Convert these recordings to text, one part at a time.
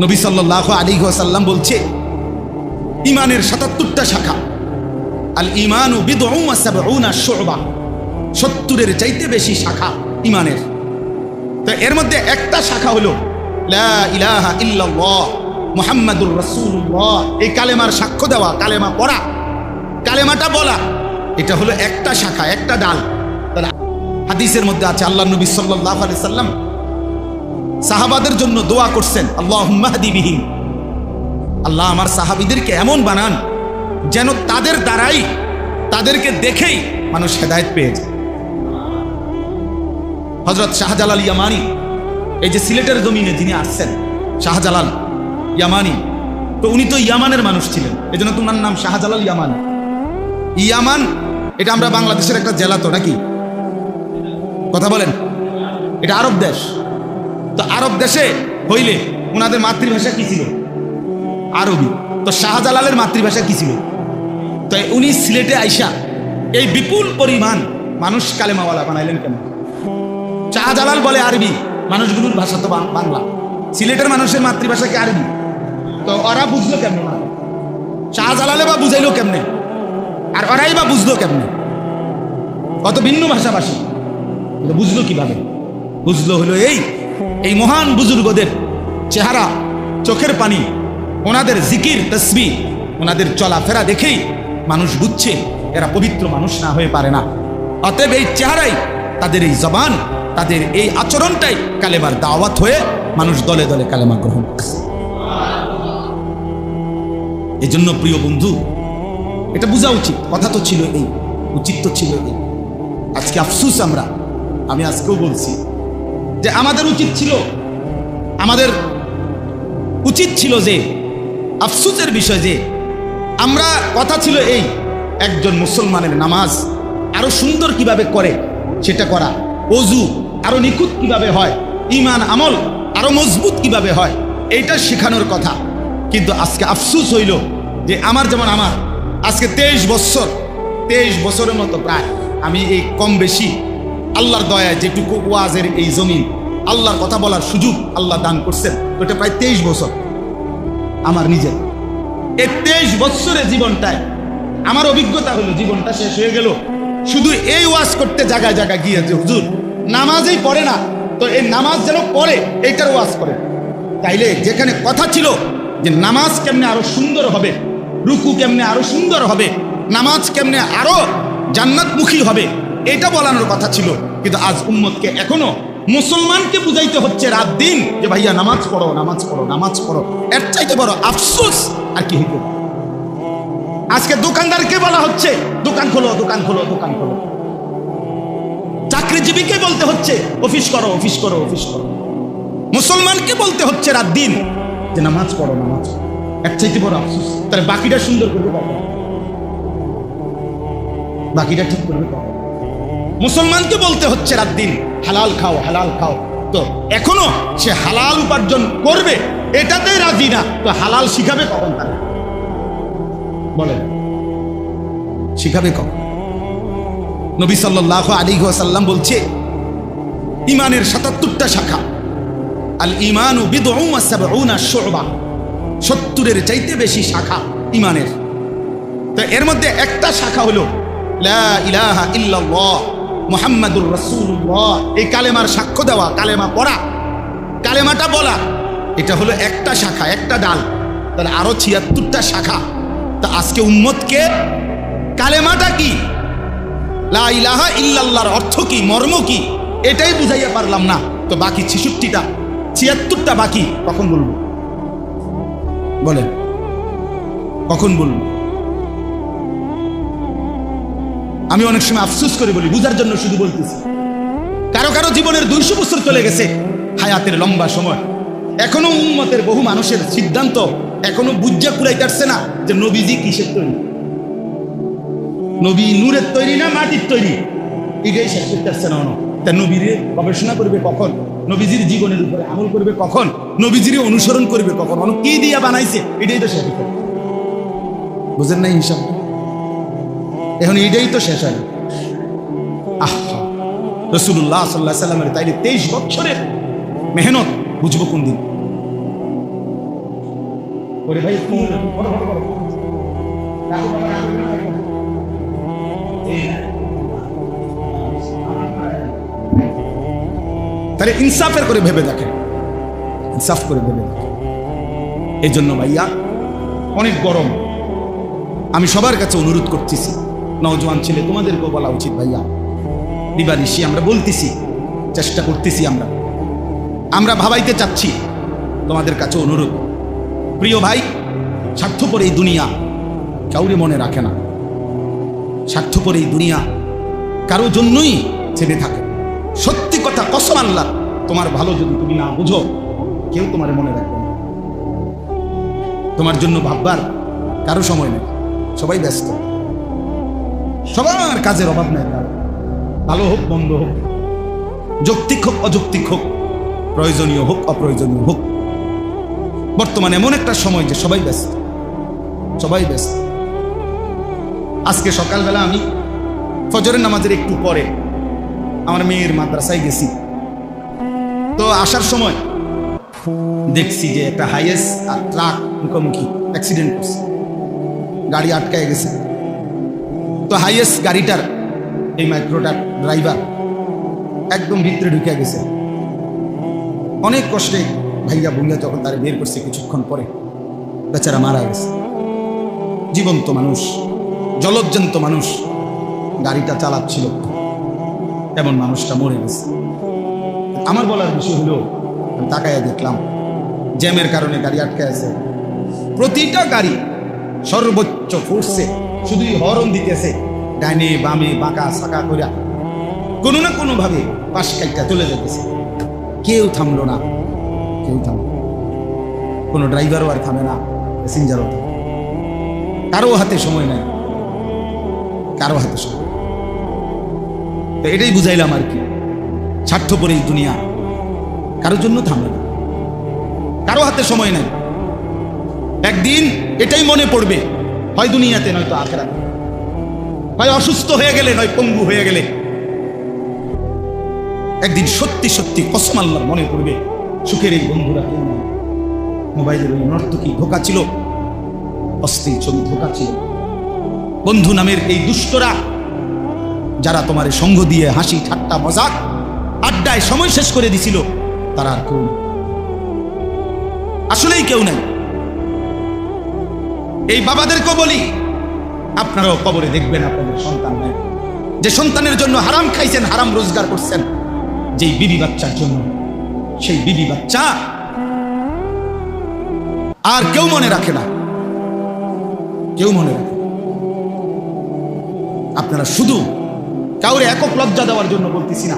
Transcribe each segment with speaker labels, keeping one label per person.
Speaker 1: নবী সাল্লাল্লাহু আলাইহি ওয়াসাল্লাম বলছে ইমানের ৭৭টা শাখা। আল ঈমানু বিদউন ওয়া সাবউনা শু'বা, ৭০-এর চাইতে বেশি শাখা ইমানের। তো এর মধ্যে একটা শাখা হলো লা ইলাহা ইল্লাল্লাহ মুহাম্মাদুর রাসূলুল্লাহ। এই কালেমার সাক্ষ্য দেওয়া, কালেমা পড়া, কালেমাটা বলা, এটা হলো একটা শাখা, একটা ডাল। তাহলে হাদিসের মধ্যে আছে আল্লাহ নবী সাল্লাল্লাহু আলাইহি সাল্লাম সাহাবাদের জন্য দোয়া করছেন, আল্লাহুম্মা হদি বিহিম, আল্লাহ আমার সাহাবীদেরকে এমন বানান যেন তাদের দ্বারাই, তাদেরকে দেখেই মানুষ হেদায়েত পেয়ে যায়। হযরত শাহজালাল ইয়ামানি, এই যে সিলেটের জমিনে যিনি আসছেন, শাহজালাল ইয়ামানি, তো উনি তো ইয়ামানের মানুষ ছিলেন, এজন্য তোমার নাম শাহজালাল ইয়ামানি। ইয়ামান এটা আমরা বাংলাদেশের একটা জেলা, তো নাকি কথা বলেন? এটা আরব দেশ। তো আরব দেশে হইলে ওনাদের মাতৃভাষা কি ছিল? আরবি। তো শাহজালালের মাতৃভাষা কি ছিল? তো উনি সিলেটে আইসা এই বিপুল পরিমাণ মানুষ কালেমাওয়ালা বানাইলেন কেন? শাহজালাল বলে আরবি, মানুষগুলোর ভাষা তো বাংলা, সিলেটের মানুষের মাতৃভাষা কি আরবি? তো ওরা বুঝলো কেমনে? শাহজালালে বা বুঝাইলো কেমনে? আর ওরাই বা বুঝলো কেমনে? কত ভিন্ন ভাষাভাষী, বুঝলো কিভাবে? বুঝলো হলো এই মহান বুজুর্গদের চেহারা, চোখের পানি, ওনাদের জিকির তসবিহ, ওনাদের চলাফেরা দেখেই মানুষ বুঝছে এরা পবিত্র মানুষ না হয়ে পারে না। অতএব এই চেহারাই, তাদের এই জবান, তাদের এই আচরণটাই কালেমার দাওয়াত হয়ে মানুষ দলে দলে কালেমা গ্রহণ করছে। এই জন্য প্রিয় বন্ধু, এটা বোঝা উচিত। কথা তো ছিল এই, উচিত তো ছিল এই। আজকে আফসুস, আমি আজকেও বলছি যে আমাদের উচিত ছিল যে আফসুসের বিষয় যে আমরা, কথা ছিল এই, একজন মুসলমানের নামাজ আরো সুন্দর কিভাবে করে সেটা করা, ওযু আরো নিখুঁত কিভাবে হয়, ঈমান আমল আরো মজবুত কিভাবে হয়, এইটা শেখানোর কথা। কিন্তু আজকে আফসুস হইল যে আমার আজকে 23 বছরের মতো প্রায় আমি এই কম বেশি আল্লাহর দয়ায় যেটুকু ওয়াজের এই জমিন, আল্লাহর কথা বলার সুযোগ আল্লাহ দান করছেন, ওটা প্রায় 23 বছর আমার নিজের। এই 23 বছরের জীবনটায় আমার অভিজ্ঞতা হলো, জীবনটা শেষ হয়ে গেল শুধু এই ওয়াজ করতে জায়গায় জায়গায় গিয়ে যে হুজুর নামাজই পড়ে না, তো এই নামাজ যেন পড়ে এইটার ওয়াজ করে। তাইলে যেখানে কথা ছিল যে নামাজ কেমনে আরো সুন্দর হবে, রুকু কেমনে আরো সুন্দর হবে, নামাজ কেমনে আরো জান্নাতমুখী হবে, এটা বলানোর কথা ছিল। কিন্তু আজ উম্মতকে, এখনো মুসলমানকে বুঝাইতে হচ্ছে রাত দিন যে ভাইয়া নামাজ পড়ো, নামাজ পড়ো, নামাজ পড়ো। এর চাইতে বড় আফসোস আর কি হইতে? আজকে দোকানদারকে বলা হচ্ছে দোকান খোলো, দোকান খোলো, দোকান খোলো। চাকরিজীবীকে বলতে হচ্ছে অফিস করো, অফিস করো, অফিস করো। মুসলমানকে বলতে হচ্ছে রাত দিন যে নামাজ পড়ো, নামাজ পড়ো। এর চাইতে বড় আফসোস। তাহলে বাকিটা সুন্দর করবে কখন? বাকিটা ঠিক করবে কখন? মুসলমানকে বলতে হচ্ছে রাত দিন হালাল খাও, হালাল খাও। তো এখনো সে হালাল উপার্জন করবে এটাতেই রাজি না, তো হালাল শিখাবে কখন? তারা বলেন, শিখাবে কখন? নবী সাল্লাল্লাহু আলাইহি ওয়াসাল্লাম বলছে ইমানের ৭৭টা শাখা। আল ঈমানু বিদউন ওয়া সাবউনা শু'বা, ৭০-এর চাইতে বেশি শাখা ইমানের। তো এর মধ্যে একটা শাখা হলো লা ইলাহা ইল্লাল্লাহ মুহাম্মাদুর রাসূলুল্লাহ। এই কালেমার সাক্ষ্য দেওয়া, কালেমা পড়া, কালেমাটা বলা, এটা হলো একটা শাখা, একটা ডাল। তাহলে আরো ৭৬টা শাখা। তা আজকে উম্মতকে কালেমাটা কি, লা ইলাহা ইল্লাল্লাহর অর্থ কি, মর্ম কি, এটাই বুঝাইয়া পারলাম না। তো বাকি ৭৬টা বাকি কখন বলবো? বলেন, কখন বলবো? আমি অনেক সময় আফসোস করে বলি, বুঝার জন্য শুধু বলতেছি। কারো কারো জীবনের 200 বছর চলে গেছে, হায়াতের লম্বা সময়। এখনো উম্মতের বহু মানুষের সিদ্ধান্ত এখনো বুঝা কুলাইতেছে না যে নবীজি কিসের তৈরি, নবী নূরের তৈরি না মাটির তৈরি, এটাই শেষ করতেছে না। তা নবীরে গবেষণা করবে কখন? নবীজির জীবনের উপরে আমল করবে কখন? নবীজির অনুসরণ করবে কখন? কি দিয়া বানাইছে এটাই তো শেষ করে, বুঝেন নাই হিসাব? এখন এটাই তো শেষ হয়। রাসূলুল্লাহ সাল্লাল্লাহু আলাইহি ওয়াসাল্লামের তাইলে 23 বছরের মেহনত বুঝবো কোন দিন? ওরে ভাই কি বড় বড় বড় তাহলে ইনসাফের করে ভেবে দেখেন, ইনসাফ করে ভেবে দেখেন। এই জন্য ভাইয়া অনেক গরম, আমি সবার কাছে অনুরোধ করতেছি, নওজোয়ান ছেলে তোমাদেরকেও বলা উচিত ভাইয়া, দিবানিশি আমরা বলতেছি, চেষ্টা করতেছি, আমরা ভাবাইতে চাচ্ছি, তোমাদের কাছে অনুরোধ, প্রিয় ভাই, স্বার্থপর এই দুনিয়া কাউরে মনে রাখে না, স্বার্থপর এই দুনিয়া কারো জন্যই ছেড়ে থাকে। সত্যি কথা, কসম আল্লাহ, তোমার ভালো যদি তুমি না বুঝো, কেউ তোমার মনে রাখবে না। তোমার জন্য ভাববার কারো সময় নেই, সবাই ব্যস্ত, সবার কাজের অভাব নেই, ভালো হোক মন্দ হোক, যৌক্তিক হোক অযৌক্তিক হোক, প্রয়োজনীয় হোক অপ্রয়োজনীয় হোক, বর্তমানে এমন একটা সময় যে সবাই ব্যস্ত, সবাই ব্যস্ত। আজকে সকালবেলা আমি ফজরের নামাজের একটু পরে আমার মেয়ের মাদ্রাসায় গেছি, তো আসার সময় দেখছি যে একটা হাইয়েস আর ট্রাক মুখোমুখি অ্যাক্সিডেন্ট করছে, গাড়ি আটকায় গেছে। তো হাইয়েস গাড়িটার এই মাইক্রোটার ড্রাইভার একদম ভিতরে ঢুকে গেছে, অনেক কষ্টে ভাইয়া বুঙ্গা যখন তারা বের করছে, কিছুক্ষণ পরে বেচারা মারা গেছে। জীবন্ত মানুষ, জলজ্জন্ত মানুষ গাড়িটা চালাচ্ছিল, এমন মানুষটা মরে গেছে। আমার বলার বিষয় হলো, আমি তাকায় দেখলাম জ্যামের কারণে গাড়ি আটকে আছে, প্রতিটা গাড়ি সর্বোচ্চ ফোর্সে শুধুই হর্ন দিতেছে, ডাইনে বামে বাঁকা সাকা কইরা কোনো না কোনো ভাবে পাশ কাইটা চলে যেতেছে, কেউ থামলো না, কেউ থামলো, কোনো ড্রাইভারও আর থামে না, প্যাসেঞ্জারও থামে, কারো হাতে সময় নাই, কারো হাতে সময়। তো এটাই বুঝাইলাম আর কি, স্বার্থপর এই দুনিয়া কারোর জন্য থামে না, কারো হাতে সময় নাই। একদিন এটাই মনে পড়বে, হয় দুনিয়াতে নয়তো আখিরাতে, হয় অসুস্থ হয়ে গেলে নয় পঙ্গু হয়ে গেলে, একদিন সত্যি সত্যি কসম আল্লাহর মনে পড়বে সুখের এই বন্ধুরা কেউ নেই। মোবাইলের ওই নর্তকী ধোকা ছিল, অস্থির ছবি ধোকা ছিল, বন্ধু নামের এই দুষ্টরা যারা তোমার সঙ্গ দিয়ে হাসি ঠাট্টা মজাক আড্ডায় সময় শেষ করে দিছিল, তারা আর কেউ নেই, আসলেই কেউ নেই। এই বাবাদেরকেও বলি, আপনারাও কবরে দেখবেন আপনাদের সন্তান নেই, যে সন্তানের জন্য হারাম খাইছেন, হারাম রোজগার করছেন, যেই বিবি বাচ্চার জন্য, সেই বিবি বাচ্চা আর কেউ মনে রাখে না, কেউ মনে রাখে। আপনারা শুধু কাউরে একক লজ্জা দেওয়ার জন্য বলতেছি না,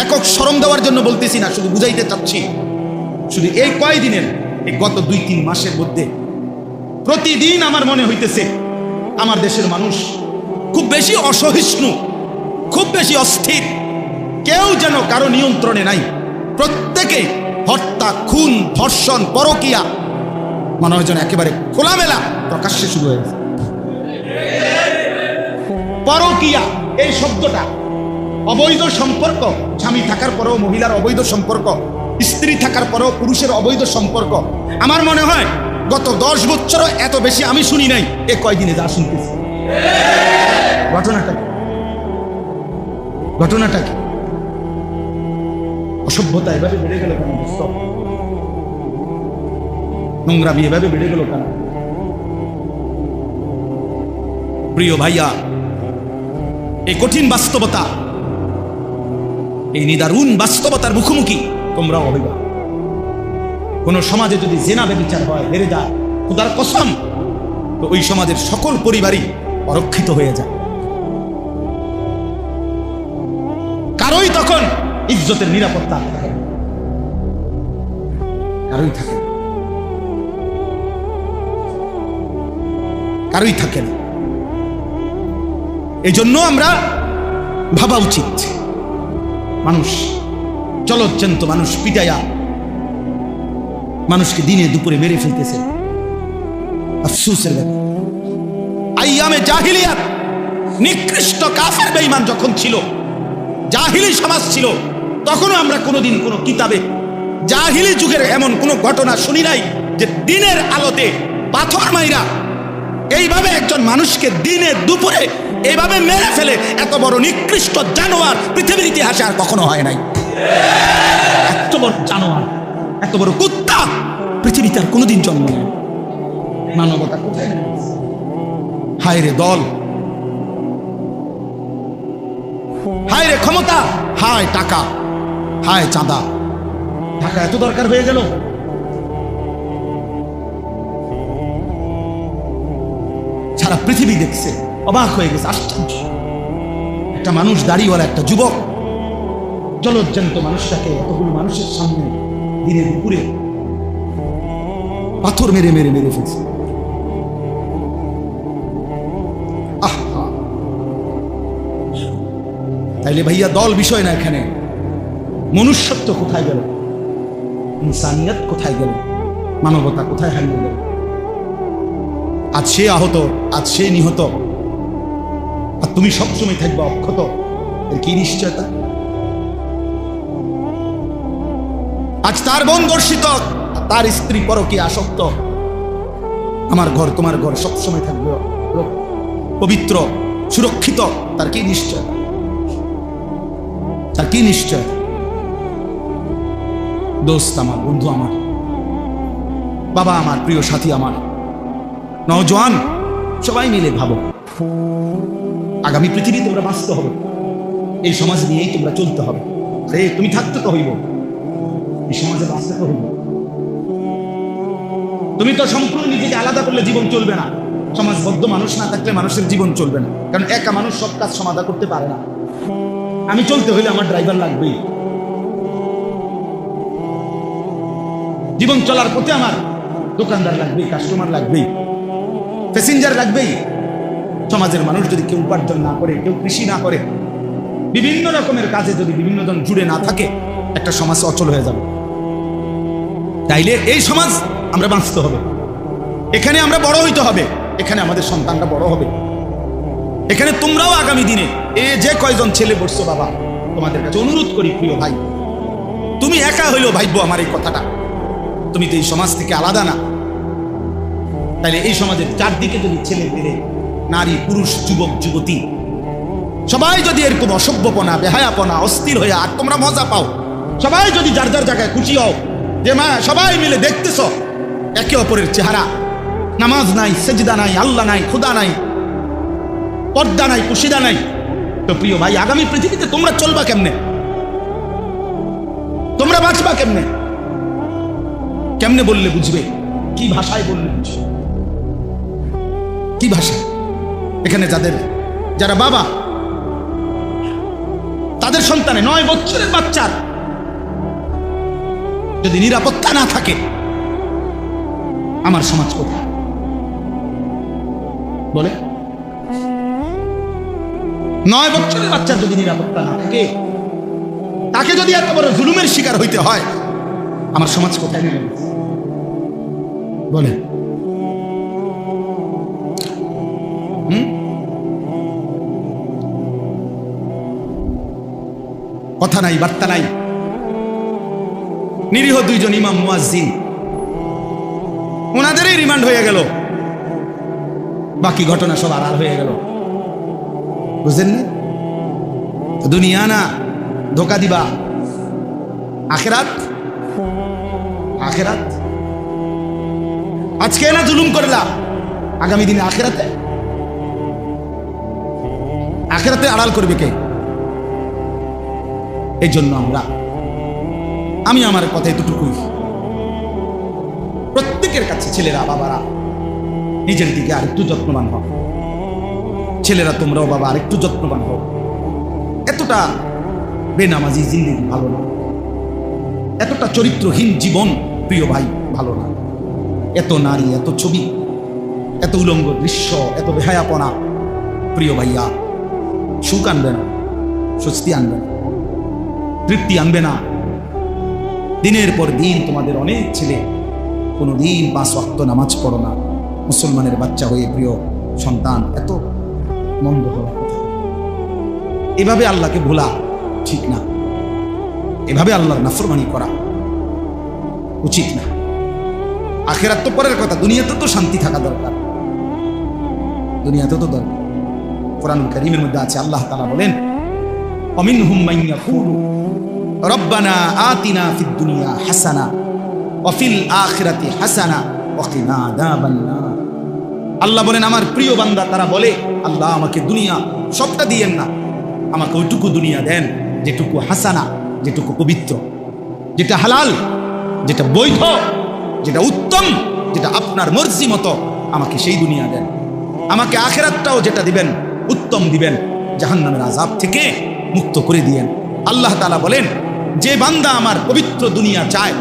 Speaker 1: একক শরম দেওয়ার জন্য বলতেছি না, শুধু বুঝাইতে চাচ্ছি, শুধু এই কয়দিনের, এই গত 2-3 মাসের মধ্যে প্রতিদিন আমার মনে হইতেছে আমার দেশের মানুষ খুব বেশি অসহিষ্ণু, খুব বেশি অস্থির, কেউ যেন কারো নিয়ন্ত্রণে নাই, প্রত্যেকে হত্যা, খুন, ধর্ষণ, পরকিয়া, মনে হয় যেন একেবারে খোলামেলা প্রকাশ্যে শুরু হয়ে গেছে। পরকিয়া এই শব্দটা, অবৈধ সম্পর্ক, স্বামী থাকার পরেও মহিলার অবৈধ সম্পর্ক, স্ত্রী থাকার পরেও পুরুষের অবৈধ সম্পর্ক, আমার মনে হয় গত 10 বছরও এত বেশি আমি শুনি নাই, এ কয়দিনে যা শুনতেছি। ঘটনাটা কি? ঘটনাটা কি? অসভ্যতা এভাবে বেড়ে গেল কেন? নোংরামি এভাবে বেড়ে গেল কেন? প্রিয় ভাইয়া, এই কঠিন বাস্তবতা, এই নিদারুণ বাস্তবতার মুখোমুখি তোমরাও হইবা। কোন সমাজে যদি জেনা ব্যভিচার হয়, বেড়ে যায়, খোদার কসম, তো ওই সমাজের সকল পরিবারই অরক্ষিত হয়ে যায়, কারোই তখন ইজ্জতের নিরাপত্তা থাকে না, কারোই থাকে না, কারোই থাকে না। এই জন্য আমরা ভাবা উচিত, মানুষ জলজ্জন্ত মানুষ পিটাইয়া মানুষকে দিনে দুপুরে মেরে ফেলতেছে, আফসোসের ব্যাপার। আইয়ামে জাহিলিয়াত, নিকৃষ্ট কাফের বেঈমান যখন ছিল, জাহিলি সমাজ ছিল, তখনও আমরা কোনোদিন কোনো কিতাবে জাহিলি যুগের এমন কোনো ঘটনা শুনি নাই যে দিনের আলোতে পাথর মাইরা এইভাবে একজন মানুষকে দিনে দুপুরে এইভাবে মেরে ফেলে এত বড় নিকৃষ্ট জানোয়ার পৃথিবীর ইতিহাসে আর কখনো হয় নাই। এত বড় জানোয়ার, এত বড় কুত্তা পৃথিবীতে আর কোনোদিন জন্ম নেয়। মানবতা কোথায়? হায় রে দল, হায় রে ক্ষমতা, হায় টাকা, হায় চাঁদা। টাকা এত দরকার হয়ে গেল। সারা পৃথিবী দেখছে, অবাক হয়ে গেছে, আশ্চর্য। একটা মানুষ দাড়িওয়ালা, একটা যুবক জলজ্জান্ত মানুষটাকে এতগুলো মানুষের সামনে দিনের দুপুরে পাথর মেরে মেরে মেরে ফেলছে। তাইলে ভাইয়া দল বিষয় না, এখানে মনুষ্যত্ব কোথায় গেল? ইনসানিয়ত কোথায় গেল? মানবতা কোথায় হারিয়ে গেল? আজ সে আহত, আজ সে নিহত, আর তুমি সবসময় থাকবে অক্ষত, এর কি নিশ্চয়তা? আজ তার বোন ধর্ষিত, তার স্ত্রী পরকীয়া আসক্ত, আমার ঘর তোমার ঘর সবসময় থাকবে পবিত্র সুরক্ষিত, তার কি নিশ্চয়? তার কি নিশ্চয়? দোস্ত আমার, বন্ধু আমার, বাবা আমার, প্রিয় সাথী আমার, নওজোয়ান, সবাই মিলে ভাবো, আগামী পৃথিবী তোমরা বাঁচতে হবে, এই সমাজ নিয়েই তোমরা চলতে হবে। আরে তুমি থাকতে তো হইব, এই সমাজে বাঁচতে তো হইব। তুমি তো সম্পূর্ণ নিজেকে আলাদা করলে জীবন চলবে না। সমাজবদ্ধ মানুষ না থাকলে মানুষের জীবন চলবে না, কারণ একা মানুষ সব কাজ সমাধা করতে পারে না। আমি চলতে হইলে আমার ড্রাইভার লাগবেই, জীবন চলার পথে আমার দোকানদার লাগবেই, কাস্টমার লাগবেই, প্যাসেঞ্জার লাগবেই। সমাজের মানুষ যদি কেউ উপার্জন না করে, কেউ কৃষি না করে, বিভিন্ন রকমের কাজে যদি বিভিন্ন জন জুড়ে না থাকে, একটা সমাজ অচল হয়ে যাবে। তাইলে এই সমাজ আমরা বাঁচতে হবে, এখানে আমরা বড় হইতে হবে, এখানে আমাদের সন্তানরা বড় হবে, এখানে তোমরাও আগামী দিনে যে কয়জন ছেলে পড়ছো, বাবা তোমাদের কাছে অনুরোধ করি, প্রিয় ভাই, তুমি একা হইলেও ভাইবো আমার এই কথাটা, তুমি তো এই সমাজ থেকে আলাদা না। তাইলে এই সমাজের চারদিকে যদি ছেলে মেয়ে, নারী, পুরুষ, যুবক, যুবতী সবাই যদি এরকম অসভ্যপনা, বেহায়াপনা, অস্থির হয়ে আর তোমরা মজা পাও, সবাই যদি যার যার জায়গায় খুশি হও যে মা সবাই মিলে দেখতেছ একে অপরের চেহারা, নামাজ নাই, সেজদা নাই, আল্লাহ নাই, খুদা নাই, পর্দা নাই, কুশিদা নাই, তো প্রিয় ভাই আগামী পৃথিবীতে তোমরা চলবা কেমনে? তোমরা বাঁচবা কেমনে? কেমনে বললে বুঝবে? কি ভাষায় বললে বুঝবে? কি ভাষা? এখানে যারা বাবা, তাদের সন্তানে 9 বছরের বাচ্চার যদি নিরাপত্তা না থাকে, আমার সমাজ কোথায়? বলে 9 বছরের বাচ্চার যদি নিরাপত্তা না থাকে, তাকে যদি এত বড় জুলুমের শিকার হইতে হয়, আমার সমাজ কোথায় নেমে গেছে? বলে কথা নাই, বার্তা নাই। নিরীহ 2 জন ইমাম মুয়াজ্জিন, ওনাদেরই রিমান্ড হয়ে গেল, বাকি ঘটনা সব আড়াল হয়ে গেল। বুঝলেন না? দুনিয়া না ধোকা দিবা, আখেরাত, আখেরাত। আজকে না জুলুম করলা, আগামী দিনে আখেরাতে, আখেরাতে আড়াল করবে কে? এই জন্য আমি আমার কথা এতটুকুই, প্রত্যেকের কাছে ছেলেরা, বাবারা নিজের দিকে আরেকটু যত্নবান হও। ছেলেরা তোমরাও বাবা আরেকটু যত্নবান হও। এতটা বেনামাজি জিন্দেগি ভালো না, এতটা চরিত্রহীন জীবন প্রিয় ভাই ভালো না। এত নারী, এত ছবি, এত উলঙ্গ দৃশ্য, এত বেহায়াপনা প্রিয় ভাইয়া সুখ আনবে না, স্বস্তি আনবে না, তৃপ্তি আনবে না। দিনের পর দিন তোমাদের অনেক ছেলে কোনোদিন 5 ওয়াক্ত নামাজ পড়ো না, মুসলমানের বাচ্চা হয়ে প্রিয় সন্তান, এত মন্দ হওয়ার কথা। এভাবে আল্লাহকে ভোলা ঠিক না, এভাবে আল্লাহর নাফরমানি করা উচিত না। আখিরাত তো পরের কথা, দুনিয়াতে তো শান্তি থাকা দরকার, দুনিয়াতে তো দরকার। কোরআনুল কারীমের মধ্যে আছে, আল্লাহ তাআলা বলেন, অমিনহুম মান ইয়াকুলু রব্বানা আতিনা ফিদ দুনিয়া হাসানা ওয়া ফিল আখিরাতি হাসানা ওয়া কিনা আযাবান নার। আল্লাহ বলেন, আমার প্রিয় বান্দা তারা বলে, আল্লাহ আমাকে দুনিয়া সবটা দিয়েন না, আমাকে ওইটুকু দুনিয়া দেন যেটুকু হাসানা, যেটুকু পবিত্র, যেটা হালাল, যেটা বৈধ, যেটা উত্তম, যেটা আপনার মর্জি মতো, আমাকে সেই দুনিয়া দেন। আমাকে আখিরাতটাও যেটা দিবেন উত্তম দিবেন, জাহান্নামের আযাব থেকে মুক্ত করে দিয়েন। আল্লাহ তাআলা বলেন, যে বান্দা আমার পবিত্র দুনিয়া চায়,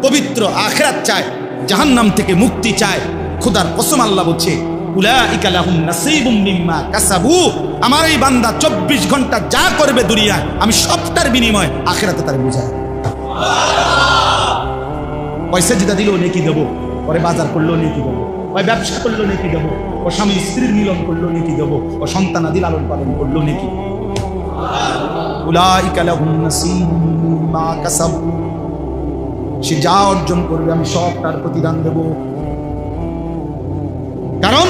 Speaker 1: পবিত্র আখিরাত চায়, জাহান্নাম থেকে মুক্তি চায়, খোদার কসম আল্লাহ বলছে, উলাইকা লাহুম নাসীবুম মিম্মা কাসাবু, আমার এই বান্দা 24 ঘন্টা যা করবে দুনিয়ায়, আমি সবটার বিনিময় আখিরাতে তার বুঝায়। পয়সা যেটা দিল নেকি দেবো, পরে বাজার করলো নেকি দেবো, ওই ব্যবসা করলো নেকি দেবো, ও স্বামী স্ত্রীর মিলন করলো নেকি দেবো, ও সন্তানাদি লালন পালন করলো নেকি। উলাইকা লাহুম নাসীবুম মিম্মা কাসাবু, সে যা অর্জন করবে আমি সবটার প্রতিদান দেব। কারণ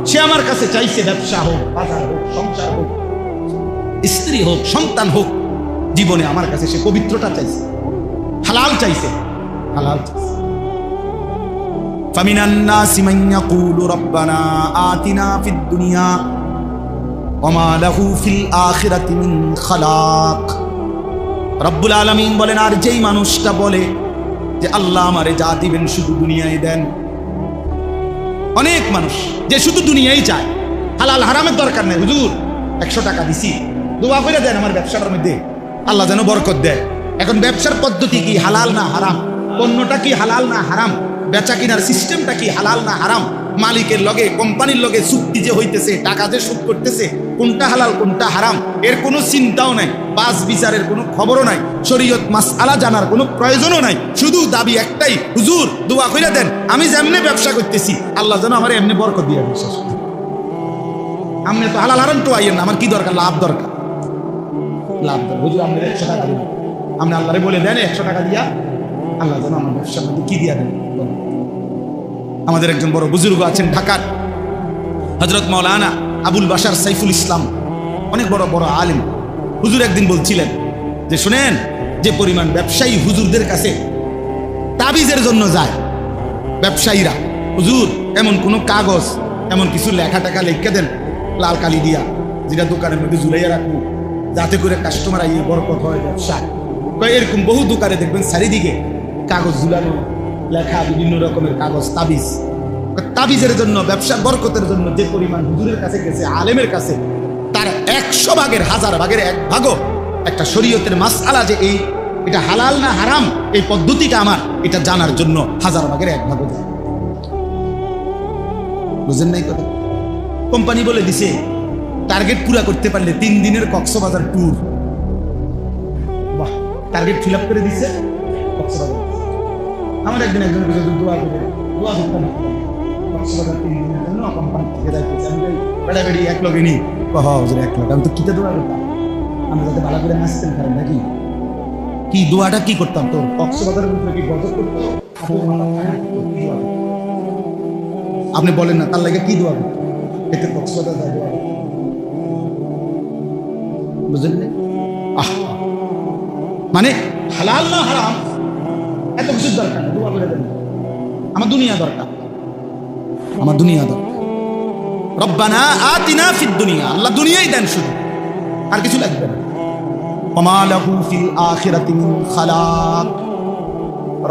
Speaker 1: সে আমার কাছে চাইছে, ব্যবসা হোক, বাজার হোক, সংসার হোক, স্ত্রী হোক, সন্তান হোক, জীবনে আমার কাছে সে পবিত্রতা চাইছে, হালাল চাইছে, হালাল চাইছে। ফামিনান নাসি মান ইয়াকুলু রব্বানা আতিনা ফিদ দুনিয়া ওয়া মা লাহু ফিল আখিরাতি মিন খালাক। রব্বুল আলামিন বলেন, আর যেই মানুষটা বলে যে আল্লাহ আমারে যা দিবেন শুধু দুনিয়ায় দেন। অনেক মানুষ যে শুধু দুনিয়াই চায়, হালাল হারামের দরকার নেই। হুজুর 100 টাকা দিছি, দোয়া করে দেন আমার ব্যবসাটার মধ্যে আল্লাহ যেন বরকত দেয়। এখন ব্যবসার পদ্ধতি কি হালাল না হারাম? পণ্যটা কি হালাল না হারাম? বেচা কিনার সিস্টেমটা কি হালাল না হারাম? মালিকের লগে, কোম্পানির লগে চুক্তি যে হইতেছে, টাকা যে সুদ করতেছে, কোনটা হালাল কোনটা হারাম এর কোনো চিন্তাও নাই, বাস বিচারের কোনো খবরও নাই, শরীয়ত মাসআলা জানার কোনো প্রয়োজনও নাই। শুধু দাবি একটাই, হুজুর দোয়া কইরা দেন আমি যেমনে ব্যবসা করতেছি আল্লাহ যেন আমার এমনি বরকত দিয়ে বিশ্বাস। আপনি তো হালাল হারাম তো আইয়েন না, আমার কি দরকার? লাভ দরকার, লাভ দরকার। হুজুর আপনি 100 টাকা দিন, আপনি আল্লাহরে বলে দেন 100 টাকা দিয়া আল্লাহ যেন আমার ব্যবসার মধ্যে কি দিয়া দেন। আমাদের একজন বড় বুজুর্গ আছেন ঢাকার, হযরত মাওলানা আবুল বাশার সাইফুল ইসলাম, অনেক বড় বড় আলেম। হুজুর একদিন বলছিলেন যে শুনেন, যে পরিমাণ ব্যবসায়ী হুজুরদের কাছে তাবিজের জন্য যায়, ব্যবসায়ীরা, হুজুর এমন কোনো কাগজ, এমন কিছু লেখা টাকা লিখে দেন লাল কালি দিয়া, যেটা দোকানের মধ্যে ঝুলাইয়া রাখবো, যাতে করে কাস্টমার আইয়ে বরকত হয় ব্যবসা। এরকম বহু দোকানে দেখবেন চারিদিকে কাগজ ঝুলানো, লেখা বিভিন্ন রকমের কাগজ, তাবিজ। তাবিজের জন্য, ব্যবসার বরকতের জন্য যে পরিমাণ হুজুরের কাছে গেছে, আলেমের কাছে, তার 100 ভাগের 1000 ভাগের 1 ভাগও একটা শরীয়তের মাসআলা যে এটা হালাল না হারাম, এই পদ্ধতিটা আমার এটা জানার জন্য 1000 ভাগের 1 ভাগও যায়। বুঝেন নাই কথা? কোম্পানি বলে দিছে টার্গেট পুরা করতে পারলে 3 দিনের কক্সবাজার ট্যুর। বাহ, টার্গেট ফিল আপ করে দিছে কক্সবাজার। আমার একদিন একজন দোয়া করে কক্সবাজার 3 দিনের জন্য কোম্পানি থেকে যাইতেছে। আমি বেড়া বেড়ি এক লগে নি, হুজুর 1 লাখ। আমি তো কিতে দোয়া করতাম, আমি যাতে ভালো করে নাচতেন পারেন নাকি, কি দোয়াটা কি করতাম? তো কক্সবাজারের ভিতরে কি গজব করতো? আপনি বলেন না, তার লাগে কি দোয়া করতো? এতে কক্সবাজার যায় দোয়া, বুঝলেন? মানে হালাল না হারাম এত কিছু দরকার না, দোয়া করে দেন আমার দুনিয়া দরকার, আমার দুনিয়া দরকার। রব্বানা আতিনা ফিদ দুনিয়া, আল্লাহ দুনিয়াই দেন শুধু, আর কিছু লাগবে না। ওমা লাহু ফিল আখিরাতি মিন খালাক।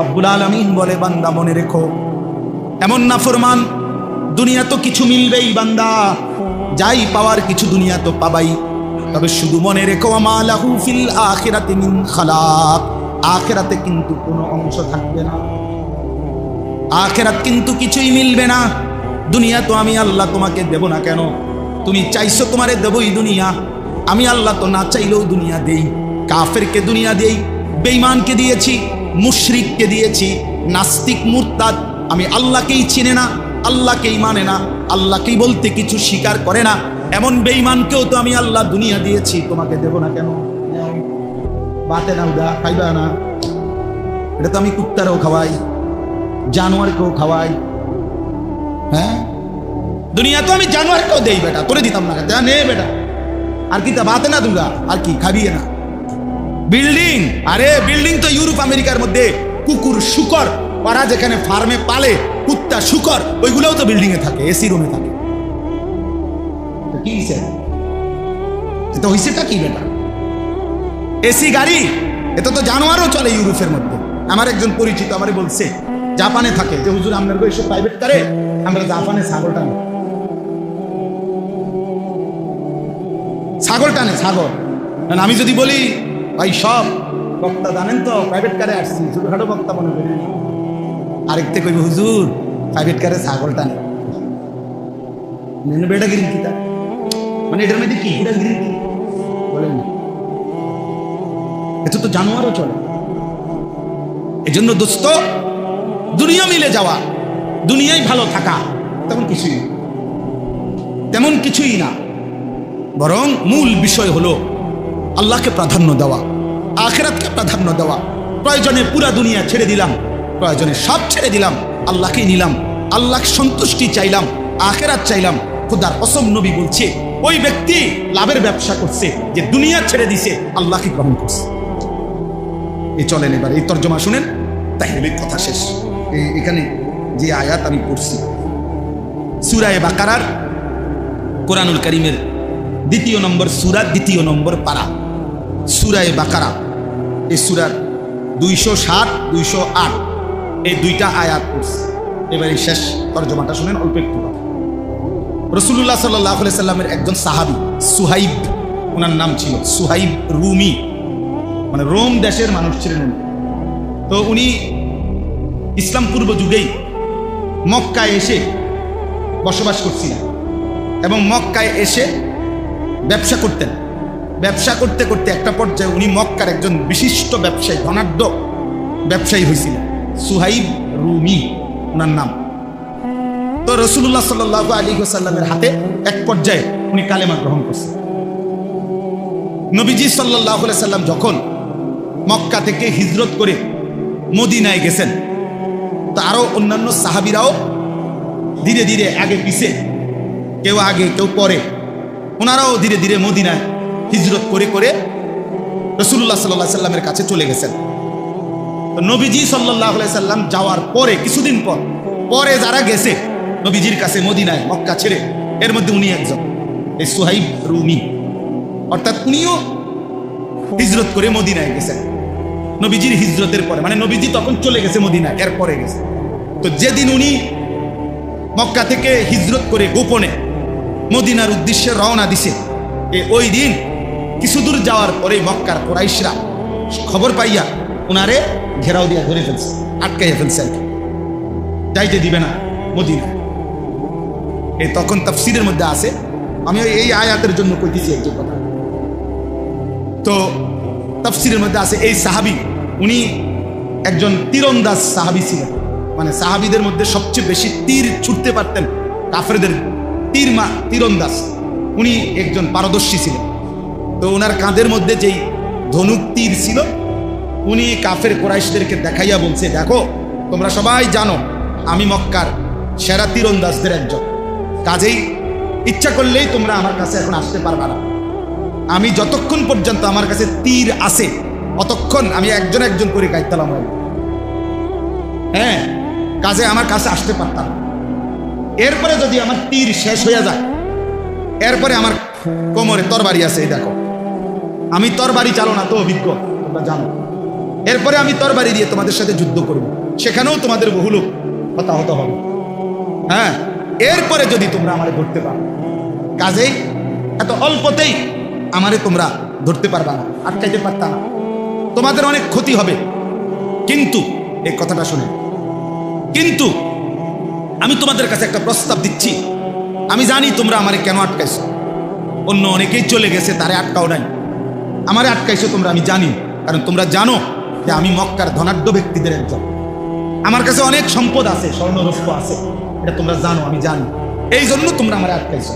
Speaker 1: রব্বুল আলামিন বলে, বান্দা মনে রেখো, এমন নাফরমান দুনিয়া তো কিছু মিলবেই, বান্দা যাই পাওয়ার কিছু দুনিয়া তো পাবাই, তবে শুধু মনে রেখো ওমা লাহু ফিল আখিরাতি মিন খালাক, আখিরাতে কিন্তু কোনো অংশ থাকবে না, আখিরাত কিন্তু কিছুই মিলবে না। দুনিয়া তো আমি আল্লাহ তোমাকে দেব না কেন? তুমি চাইছো তোমারে দেবই দুনিয়া, আমি আল্লাহ তো না চাইলেও দুনিয়া দেই। কাফেরকে দুনিয়া দেই, বেঈমানকে দিয়েছি, মুশরিককে দিয়েছি, নাস্তিক মুরতাদ আমি আল্লাহকেই চিনে না, আল্লাহকেই মানে না, আল্লাহকেই বলতে কিছু স্বীকার করে না, এমন বেঈমানকেও তো আমি আল্লাহ দুনিয়া দিয়েছি, তোমাকে দেব না কেন? বাতে না উদা খাইবা না, এটা তো আমি কুত্তারও খাওয়াই, জানোয়ারকেও খাওয়াই। হ্যাঁ, দুনিয়া তো আমি জানোয়ারকেও দেই বেটা, তোরে দিতাম না, যা নে বেটা। আর কি তা বাতে না দুগা, আর কি খাবিয়ে না। বিল্ডিং, আরে বিল্ডিং তো ইউরোপ আমেরিকার মধ্যে কুকুর শুকর ওরা যেখানে ফার্মে পালে কুত্তা শুকর, ওইগুলোও তো বিল্ডিং এ থাকে, এসি রুমে থাকে। কি হইছেটা কি বেটা? এসি গাড়ি, এটা তো জানোয়ারও চলে ইউরোপের মধ্যে। আমার একজন পরিচিত আমারে বলছে, জাপানে থাকে, যে হুজুর আপনার এসব প্রাইভেট কারে আমরা জাপানে ছাগল টানি, ছাগল টানে, ছাগল। আমি যদি বলি ভাই সব বক্তা জানেন তো প্রাইভেট কারে আসছি, ছোটখাটো বক্তা মনে করি, আরেকতে কইবে হুজুর প্রাইভেট কারে ছাগল টানে। বেটা গিরি কি তা, মানে এটার মধ্যে কি এটা গিরি বলেন না, এটা তো জানোয়ারও চলে। এজন্য দোস্ত, দুনিয়া মিলে যাওয়া, দুনিয়ায় ভালো থাকা তেমন কিছুই, তেমন কিছুই না। বরং মূল বিষয় হলো আল্লাহকে প্রাধান্য দেওয়া, আখিরাতকে প্রাধান্য দেওয়া। প্রয়োজনে পুরা দুনিয়া ছেড়ে দিলাম, প্রয়োজনে সব ছেড়ে দিলাম, আল্লাহকে নিলাম, আল্লাহ সন্তুষ্টি চাইলাম, আখিরাত চাইলাম। খোদার কসম নবী বলছে, ওই ব্যক্তি লাভের ব্যবসা করছে যে দুনিয়া ছেড়ে দিছে, আল্লাহকে গ্রহণ করছে। এই চলেন এবার এই তর্জমা শুনেন, তাহলে কথা শেষ। এখানে যে আয়াত আমি পড়ছি সূরা বাকারার, কোরআনুল কারীমের 2 নম্বর সূরা, 2 নম্বর পারা, সূরা বাকারা। এই সূরার 207, 208 এই 2টা আয়াত পড়ছি। এবার এই শেষ তর্জমাটা শুনেন, অল্প একটু। রাসূলুল্লাহ সাল্লাল্লাহু আলাইহি সাল্লামের একজন সাহাবী সুহাইব, ওনার নাম ছিল সুহাইব রুমি, মানে রোম দেশের মানুষ ছিলেন উনি। তো উনি ইসলাম পূর্ব যুগেই মক্কায় এসে বসবাস করছিলেন এবং মক্কায় এসে ব্যবসা করতেন। ব্যবসা করতে করতে একটা পর্যায়ে উনি মক্কার একজন বিশিষ্ট ব্যবসায়ী, ধনাঢ্য ব্যবসায়ী হয়েছিলেন, সুহাইব রুমি ওনার নাম। তো রাসূলুল্লাহ সাল্লাল্লাহু আলাইহি ওয়াসাল্লামের হাতে এক পর্যায়ে উনি কালেমা গ্রহণ করছেন। নবীজি সাল্লাল্লাহু আলাইহি সাল্লাম যখন মক্কা থেকে হিজরত করে মদিনায় গেছেন, তো আরো অন্যান্য সাহাবীরাও ধীরে ধীরে আগে পিছে, কেউ আগে কেউ পরে, ওনারাও ধীরে ধীরে মদিনায় হিজরত করে করে রাসূলুল্লাহ সাল্লাল্লাহু আলাইহি সাল্লামের কাছে চলে গেছেন। তো নবীজি সাল্লাল্লাহু আলাইহি সাল্লাম যাওয়ার পরে কিছুদিন পরে যারা গেছে নবীজির কাছে মদিনায় মক্কা ছেড়ে, এর মধ্যে উনি একজন, এই সুহাইব রুমি, অর্থাৎ উনিও হিজরত করে মদিনায় গেছেন নবীজির হিজরতের পরে, মানে নবীজি তখন চলে গেছে মদিনায়, এর পরে গেছে। তো যেদিন উনি মক্কা থেকে হিজরত করে গোপনে মদিনার উদ্দেশ্যে রওনা দিছে, ওই দিন কিছু দূর যাওয়ার পরে মক্কার কুরাইশরা খবর পাইয়া ওনারে ঘেরাও দিয়া ধরে ফেলছে, আটকাইয়া ফেলছে, যাইতে দিবে না মদিনা। এই তখন তাফসীরের মধ্যে আছে, আমি এই আয়াতের জন্য কইতেছি একটু কথা। তো তাফসীরের মধ্যে আছে এই সাহাবী উনি একজন তীরন্দাজ সাহাবী ছিলেন, মানে সাহাবীদের মধ্যে সবচেয়ে বেশি তীর ছুটতে পারতেন, কাফেরদের তীরন্দাজ উনি একজন পারদর্শী ছিলেন। তো ওনার কাঁধের মধ্যে যেই ধনুক তীর ছিল, উনি কাফের কুরাইশদেরকে দেখাইয়া বলছে, দেখো তোমরা সবাই জানো আমি মক্কার সেরা তীরন্দাজদের একজন, কাজেই ইচ্ছা করলেই তোমরা আমার কাছে এখন আসতে পারবে না। আমি যতক্ষণ পর্যন্ত আমার কাছে তীর আছে অতক্ষণ আমি একজন একজন করে গাইতালাম, হ্যাঁ, কাজে আমার কাছে আসতে পারতাম। এরপরে যদি আমার তীর শেষ হয়ে যায়, এরপরে আমার কোমরে তরবারি আছে, এই দেখো আমি তরবারি চালনা তো অভিজ্ঞ, তোমরা জানো। এরপরে আমি তরবারি দিয়ে তোমাদের সাথে যুদ্ধ করব, সেখানেও তোমাদের বহু লোক হতাহত হবে, হ্যাঁ। এরপরে যদি তোমরা আমারে ধরতে পারো, কাজেই এত অল্পতেই আমারে তোমরা ধরতে পারবা না, আটকাইতে পারতা না, তোমাদের অনেক ক্ষতি হবে। কিন্তু এই কথাটা শুনে, কিন্তু আমি তোমাদের কাছে একটা প্রস্তাব দিচ্ছি, আমি জানি তোমরা আমারে কেন আটকাইছো, অন্য অনেকেই চলে গেছে, তারে আটকাও নাই, আমারে আটকাইছো তোমরা, আমি জানি, কারণ তোমরা জানো যে আমি মক্কার ধনাঢ্য ব্যক্তিদের একজন, আমার কাছে অনেক সম্পদ আছে, স্বর্ণরৌপ্য আছে, এটা তোমরা জানো, আমি জানি, এই জন্য তোমরা আমারে আটকাইছো।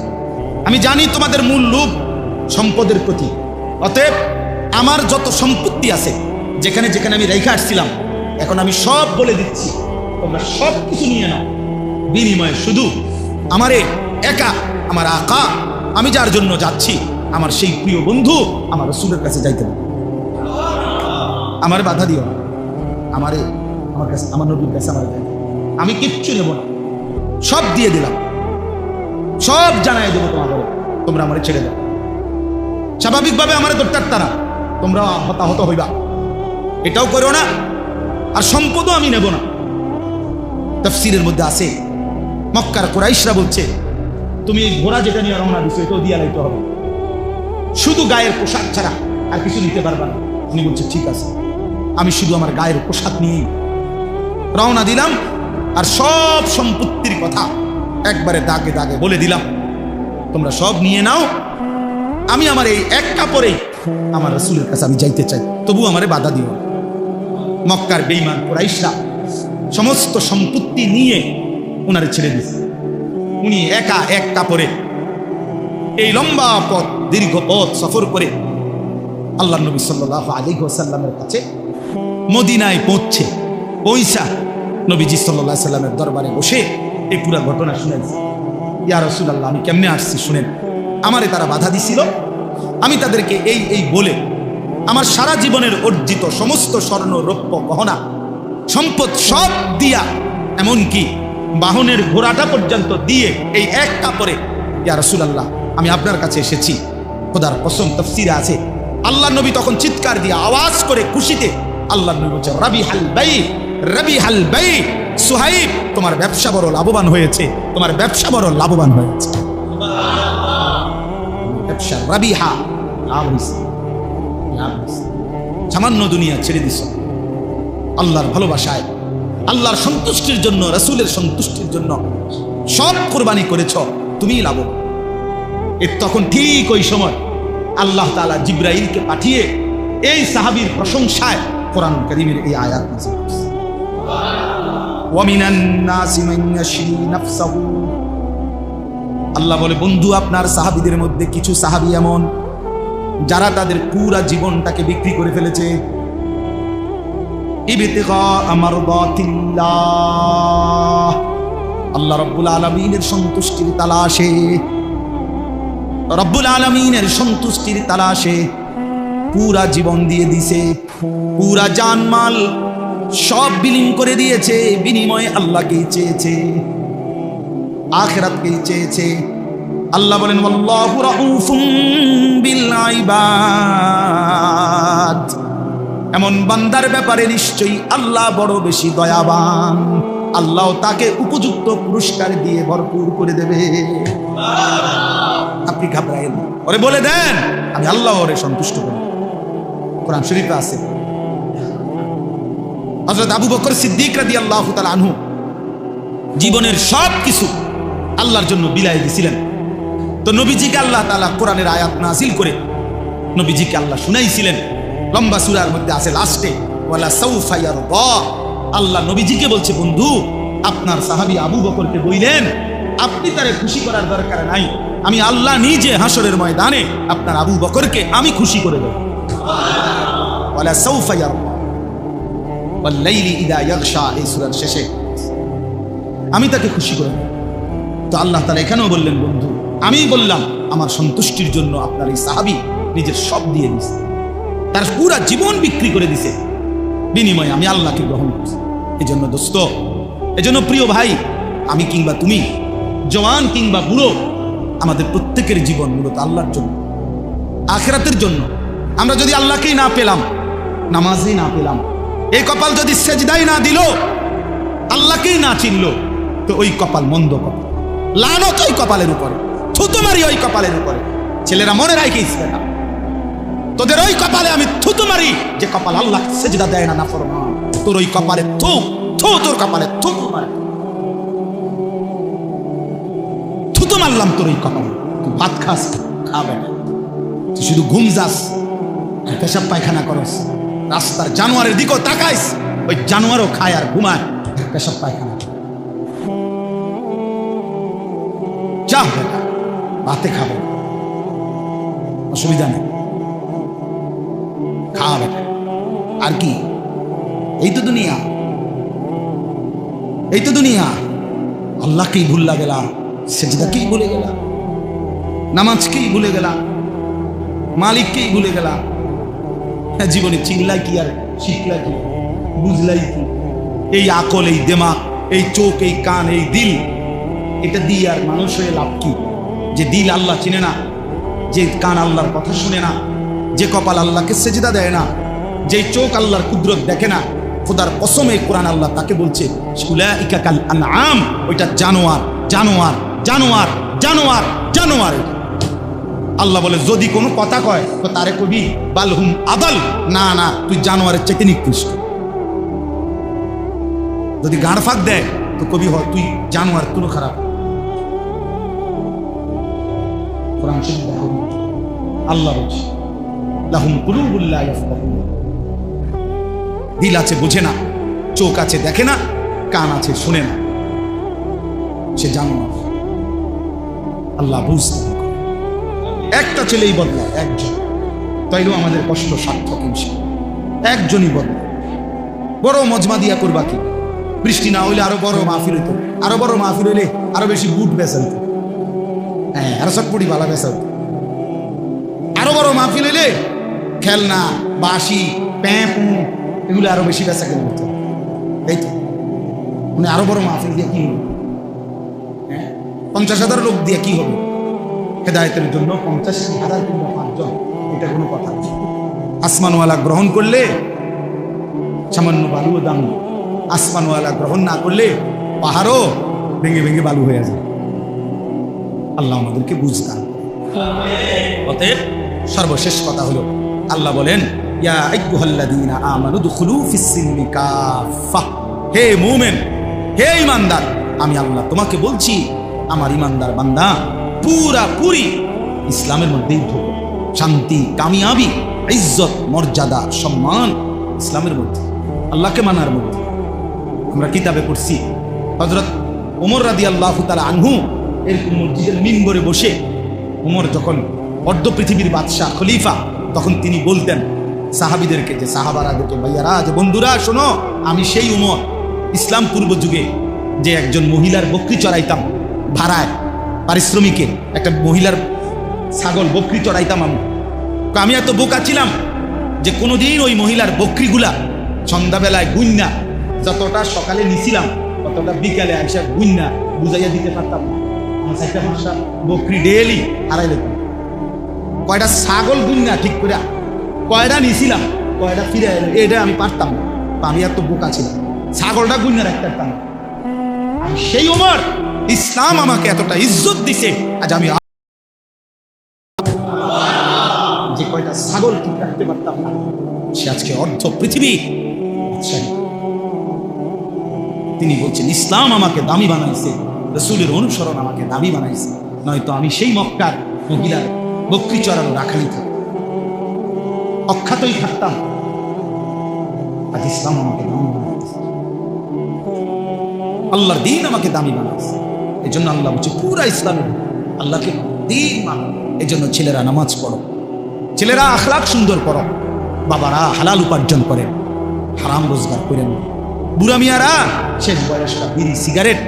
Speaker 1: আমি জানি তোমাদের মূল লোভ সম্পদের প্রতি, অতএব আমার যত সম্পত্তি আছে, যেখানে যেখানে আমি রেখে আসছিলাম এখন আমি সব বলে দিচ্ছি, তোমরা সব কিছু নিয়ে নাও, বিনিময়ে শুধু আমারে একা আমার আকা, আমি যার জন্য যাচ্ছি, আমার সেই প্রিয় বন্ধু আমার রাসূলের কাছে যাইতে হবে। আমার বাধা দিও না, আমারে আমার কাছে, আমার নবীর কাছে আমার যাইতে, আমি কিচ্ছু নেব না, সব দিয়ে দিলাম, সব জানাই দেবো তোমাদের, তোমরা আমারে ছেড়ে দাও। স্বাভাবিকভাবে আমার দরকার তারা, তোমরা হতাহত হইবা, এটাও করো না, আর সম্পদও আমি নেব না। তাফসীরের মধ্যে আছে মক্কার কুরাইশরা বলছে, তুমি এই ঘোড়া যেটা নিয়ে রওনা দিছো এটাও দিয়া লাইতে হবে, শুধু গায়ের পোশাক ছাড়া আর কিছু নিতে পারবা না। উনি বলছে ঠিক আছে, আমি শুধু আমার গায়ের পোশাক নিয়েই রওনা দিলাম, আর সব সম্পত্তির কথা একবারে দাগে দাগে বলে দিলাম, তোমরা সব নিয়ে নাও, আমি আমার এই এক কাপড়েই আমার রাসূলের কাছে আমি যাইতে চাই, তবু আমারে বাধা দিও। মক্কার বেঈমান কুরাইশরা সমস্ত সম্পত্তি নিয়ে উনারে ছেড়ে দিয়েছে। উনি একা এক কাপড়ে এই লম্বা পথ, দীর্ঘ পথ সফর করে আল্লাহ নবী সাল্লাল্লাহু আলাইহি ওয়াসাল্লামের কাছে মদিনায় পৌঁছা নবীজি সাল্লাল্লাহু আলাইহি ওয়াসাল্লামের দরবারে বসে এই পুরো ঘটনা শুনেছে। ইয়া রাসূলুল্লাহ, আমি কেমনে আসছি শুনেন, আমারে তারা বাধা দিছিল, আমি তাদেরকে এই বলে আমার সারা জীবনের অর্জিত সমস্ত স্বর্ণ রৌপ্য গহনা সম্পদ সব দিয়া, এমনকি বাহনের ঘোড়াটা পর্যন্ত দিয়ে এই এক কাপড়ে, ইয়া রাসূলুল্লাহ আমি আপনার কাছে এসেছি। খোদার কসম, তাফসীরে আছে আল্লাহ নবী তখন চিৎকার দিয়ে আওয়াজ করে খুশিতে আল্লাহ নবী বলছেন, রাবিহাল বাই, রাবিহাল বাই, সুহাইব তোমার ব্যবসা বড় লাভবান হয়েছে, তোমার ব্যবসা বড় লাভবান হয়েছে। ব্যবসা রাবিহা, সামান্য দুনিয়া ছেড়ে দিছ আল্লাহর ভালোবাসায়, আল্লাহর সন্তুষ্টির জন্য, রাসূলের সন্তুষ্টির জন্য সব কুরবানি করেছ, তুমি লাভ। এর তখন ঠিক ওই সময় আল্লাহ তাআলা জিবরাইলকে পাঠিয়ে এই সাহাবীর প্রশংসায় কোরআন কারীমের এই আয়াত নাযিল করেছেন, ওয়া মিনান নাসি মান ইয়াশরি নাফসাহু। আল্লাহ বলে, বন্ধু আপনার সাহাবীদের মধ্যে কিছু সাহাবী এমন যারা তাদের পুরা জীবনটাকে বিক্রি করে ফেলেছে ইবতিগা মারদাতিল্লাহ, আল্লাহ রাব্বুল আলামিনের সন্তুষ্টির তালাশে, রব্বুল আলামিনের সন্তুষ্টির তালাশে পুরা জীবন দিয়ে দিছে, পুরা জানমাল সব বিলীন করে দিয়েছে, বিনিময়ে আল্লাহকেই চেয়েছে, আখিরাতকেই চেয়েছে। আল্লাহ বলেন, আল্লাহু রাউফুম বিল ইবাদ, এমন বান্দার ব্যাপারে নিশ্চয়ই আল্লাহ বড় বেশি দয়াবান, আল্লাহ তাকে উপযুক্ত পুরস্কার দিয়ে ভরপুর করে দেবে। আপনি ঘাবড়ায়েন না, ওরে বলে দেন আমি আল্লাহ ওরে সন্তুষ্ট করি। কোরআন শরীফে আছে হযরত আবু বকর সিদ্দিক রাদিয়াল্লাহু তাআলা আনহু জীবনের সব কিছু আল্লাহর জন্য বিলায় দিয়েছিলেন। তো নবীজিকে আল্লাহ তাআলা কোরআনের আয়াত নাযিল করে নবীজিকে আল্লাহ শুনাইছিলেন। লম্বা সূরার মধ্যে আছে লাস্টে, ওয়ালা সাউফা ইয়ারদা, আল্লাহ নবীজিকে বলছে, বন্ধু আপনার সাহাবী আবু বকরকে বললেন আপনি তারে খুশি করার দরকার নাই, আমি আল্লাহ নিজে হাসরের ময়দানে আপনার আবু বকরকে আমি খুশি করে দেব। ওয়ালা সাউফা ইয়ারদা ওয়াল লাইলি ইযা ইয়াগশা, এই সূরার শেষে আমি তাকে খুশি করে দেব। তো আল্লাহ তাআলা এখানেও বললেন, বন্ধু আমি বললাম আমার সন্তুষ্টির জন্য আপনার এই সাহাবী নিজের সব দিয়ে দিয়েছে, তার পুরা জীবন বিক্রি করে দিছে, বিনিময়ে আমি আল্লাহকে গ্রহণ করছি। এই জন্য দোস্ত, এই জন্য প্রিয় ভাই, আমি কিংবা তুমি, জওয়ান কিংবা বুড়ো, আমাদের প্রত্যেকের জীবন মূলত আল্লাহর জন্য, আখিরাতের জন্য। আমরা যদি আল্লাহকেই না পেলাম, নামাজই না পেলাম, এই কপাল যদি সেজদাই না দিল, আল্লাহকেই না চিনল, তো ওই কপাল মন্দ কপাল, লানত ওই কপালের উপরে, থুতু মারি ওই কপালের উপরে। ছেলেরা মনে রাখিস, তোদের ওই কপালে আমি থুতু মারি যে কপাল আল্লাহ সেজদা দেয় না, নাফরমান। তোর ওই কপালে থু থু, তোর কপালে থুতু মারে, থুতু মারলাম তোর ওই কপালে। তুই ভাত খাস, খাবে না, তুই শুধু ঘুম যাস, পেশাব পায়খানা করস, রাস্তার জানোয়ারের দিকেও তাকাইস, ওই জানোয়ারও খায় আর ঘুমায়, পেশাব পায়খানা। যা বেটা, ভাতে খাবে, অসুবিধা নেই, খাওয়া বেটা। আর কি এই তো দুনিয়া, এই তো দুনিয়া। আল্লাহকেই ভুল্লা গেলা, সেজদাকেই ভুলে গেলা, নামাজকেই ভুলে গেলা, মালিককেই ভুলে গেলা। জীবনে চিনলাই কি আর শিখলাই কি, বুঝলাই কি? এই আকল, এই দেমাগ, এই চোখ, এই কান, এই দিল, এটা দিয়ে আর মানুষ হয়ে লাভ কি? যে দিল আল্লাহ চিনে না, যে কান আল্লাহর কথা শুনে না, যে কপাল আল্লাহকে সেজদা দেয় না, যে চোখ আল্লাহর কুদরত দেখে না, খোদার কসমে কোরআন আল্লাহ তাকে বলছে উলাইকা কাল আনআম, ওইটা জানোয়ার, জানোয়ার, জানোয়ার, জানোয়ার, জানোয়ার। আল্লাহ বলে যদি কোনো কথা কয় তো তারে কবি বালহুম আদাল, না না তুই জানোয়ারের চাইতে নিকৃষ্ট। যদি গাঁড় ফাঁক দেয় তো কবি হয় তুই জানোয়ার, কোনো খারাপ। কোরআন শরীফ দেখো, আল্লাহ বলছে লাহুম কুলুবুল লা ইয়াফকাহুন, দিল আছে বোঝে না, চোখ আছে দেখে না, কান আছে শুনে না, সে জানোয়ার। আল্লাহ বুঝতে একটা ছেলেই বদলায়, একজন, তাইলেও আমাদের কষ্ট সার্থক ইনশাআল্লাহ। একজনই বদলায়। বড় মজমা দিয়া করবা কি? বৃষ্টি না হইলে আরো বড় মাহফিল হইতো, আরো বড় মাহফিল হইলে আরো বেশি বুট বেচা হইতো, হ্যাঁ আরো চটপটি বালা বেচা হইতো। আরো বড় মাহফিল হইলে খেলনা, বাঁশি, প্যাঁপু এগুলো আরো বেশি বেচা কেন হতো। এই তো মানে আরো বড় মাহফিল দিয়ে কি হবে? 50,000 লোক দিয়ে কি হবে? হেদায়েতের জন্য 50,000 কিংবা 5 জন, এটা কোনো কথা না। আসমানওয়ালা গ্রহণ করলে সামান্য বালুও দাম, আসমানওয়ালা গ্রহণ না করলে পাহাড়ও ভেঙে ভেঙে বালু হয়ে যায়। আল্লাহ আমাদেরকে বুঝতাম। অতএব সর্বশেষ কথা হলো আল্লাহ বলেন ইয়া আইয়ুহাল্লাযীনা আমানু দুখুলু ফিস-সিলমি কাফা, হে মুমিন, হে ঈমানদার, আমি আল্লাহ তোমাকে বলছি আমার ঈমানদার বান্দা পুরাপুরি ইসলামের মধ্যেই ঢোকো। শান্তি, কামিয়াবি, ইজ্জত, মর্যাদা, সম্মান ইসলামের মধ্যে, আল্লাহকে মানার মধ্যে। আমরা কিতাবে পড়ছি হযরত ওমর রাদিয়াল্লাহু তাআলা আনহু এরকম মসজিদের মিম্বরে বসে, ওমর যখন অর্ধ পৃথিবীর বাদশাহ খলিফা, তখন তিনি বলতেন সাহাবীদেরকে, যে সাহাবারাদেরকে, ভাইয়ারা, যে বন্ধুরা শোনো, আমি সেই ওমর ইসলাম পূর্ব যুগে যে একজন মহিলার বকরি চড়াইতাম ভাড়ায়, পারিশ্রমিকে একটা মহিলার ছাগল বকরি চড়াইতাম। আমি এত বোকা ছিলাম যে কোনোদিন ওই মহিলার বকরিগুলা সন্ধ্যাবেলায় গুন্না, যতটা সকালে নিছিলাম ততটা বিকালে আইসা গুন্না বুঝাইয়া দিতে পারতাম না। আমার 4-5টা বকরি ডেলি হারাই যেতাম। কয়টা ছাগল গুন্না ঠিক করে কয়টা নিছিলাম, কয়টা ফিরে এলো, এটা আমি পারতাম না। আমি এত বোকা ছিলাম, ছাগলটা গুন্না রাখতে পারতাম না। সেই ওমর, ইসলাম আমাকে এতটা ইজ্জত দিছে, আজ আমি যে কয়টা ছাগল ঠিক রাখতে পারতাম না, সে আজকে অর্ধ পৃথিবী। তিনি বলছেন ইসলাম আমাকে দামি বানাইছে, রাসূলের অনুসরণ আমাকে দামি বানাইছে, নয়তো আমি সেই মক্কার মহিলার বকরি চড়ানো রাখালি থাকতাম, অখ্যাতই থাকতাম। আজ ইসলাম আমাকে দামি বানাইছে, আল্লাহর দিন আমাকে দামি বানাইছে। এই জন্য আল্লাহ বলছে পুরা ইসলামের আল্লাহকে দিন মানো। এই জন্য ছেলেরা নামাজ পড়ো, ছেলেরা আখলাক সুন্দর করো, বাবারা হালাল উপার্জন করেন, হারাম রোজগার করেন। বুড়া মিয়ারা শেষ বয়সটা বিড়ি, সিগারেট,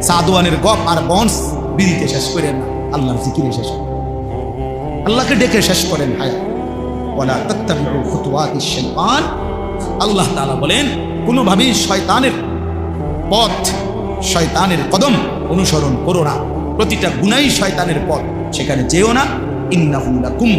Speaker 1: সাদওয়ানের গপ আর বন্স বিড়িতে শেষ করেন না, আল্লাহর জিকিরে শেষ করেন, আল্লাহকে ডেকে শেষ করেন। হায়া ওয়ালা তাত্তাবিউ খুতুওয়াতিশ শাইতান, আল্লাহ তাআলা বলেন কোনোভাবেই শয়তানের পথ, শয়তানের কদম অনুসরণ করো না। প্রতিটা গুনাহই শয়তানের পথ, সেখানে যেও না। ইন্নাহু লাকুম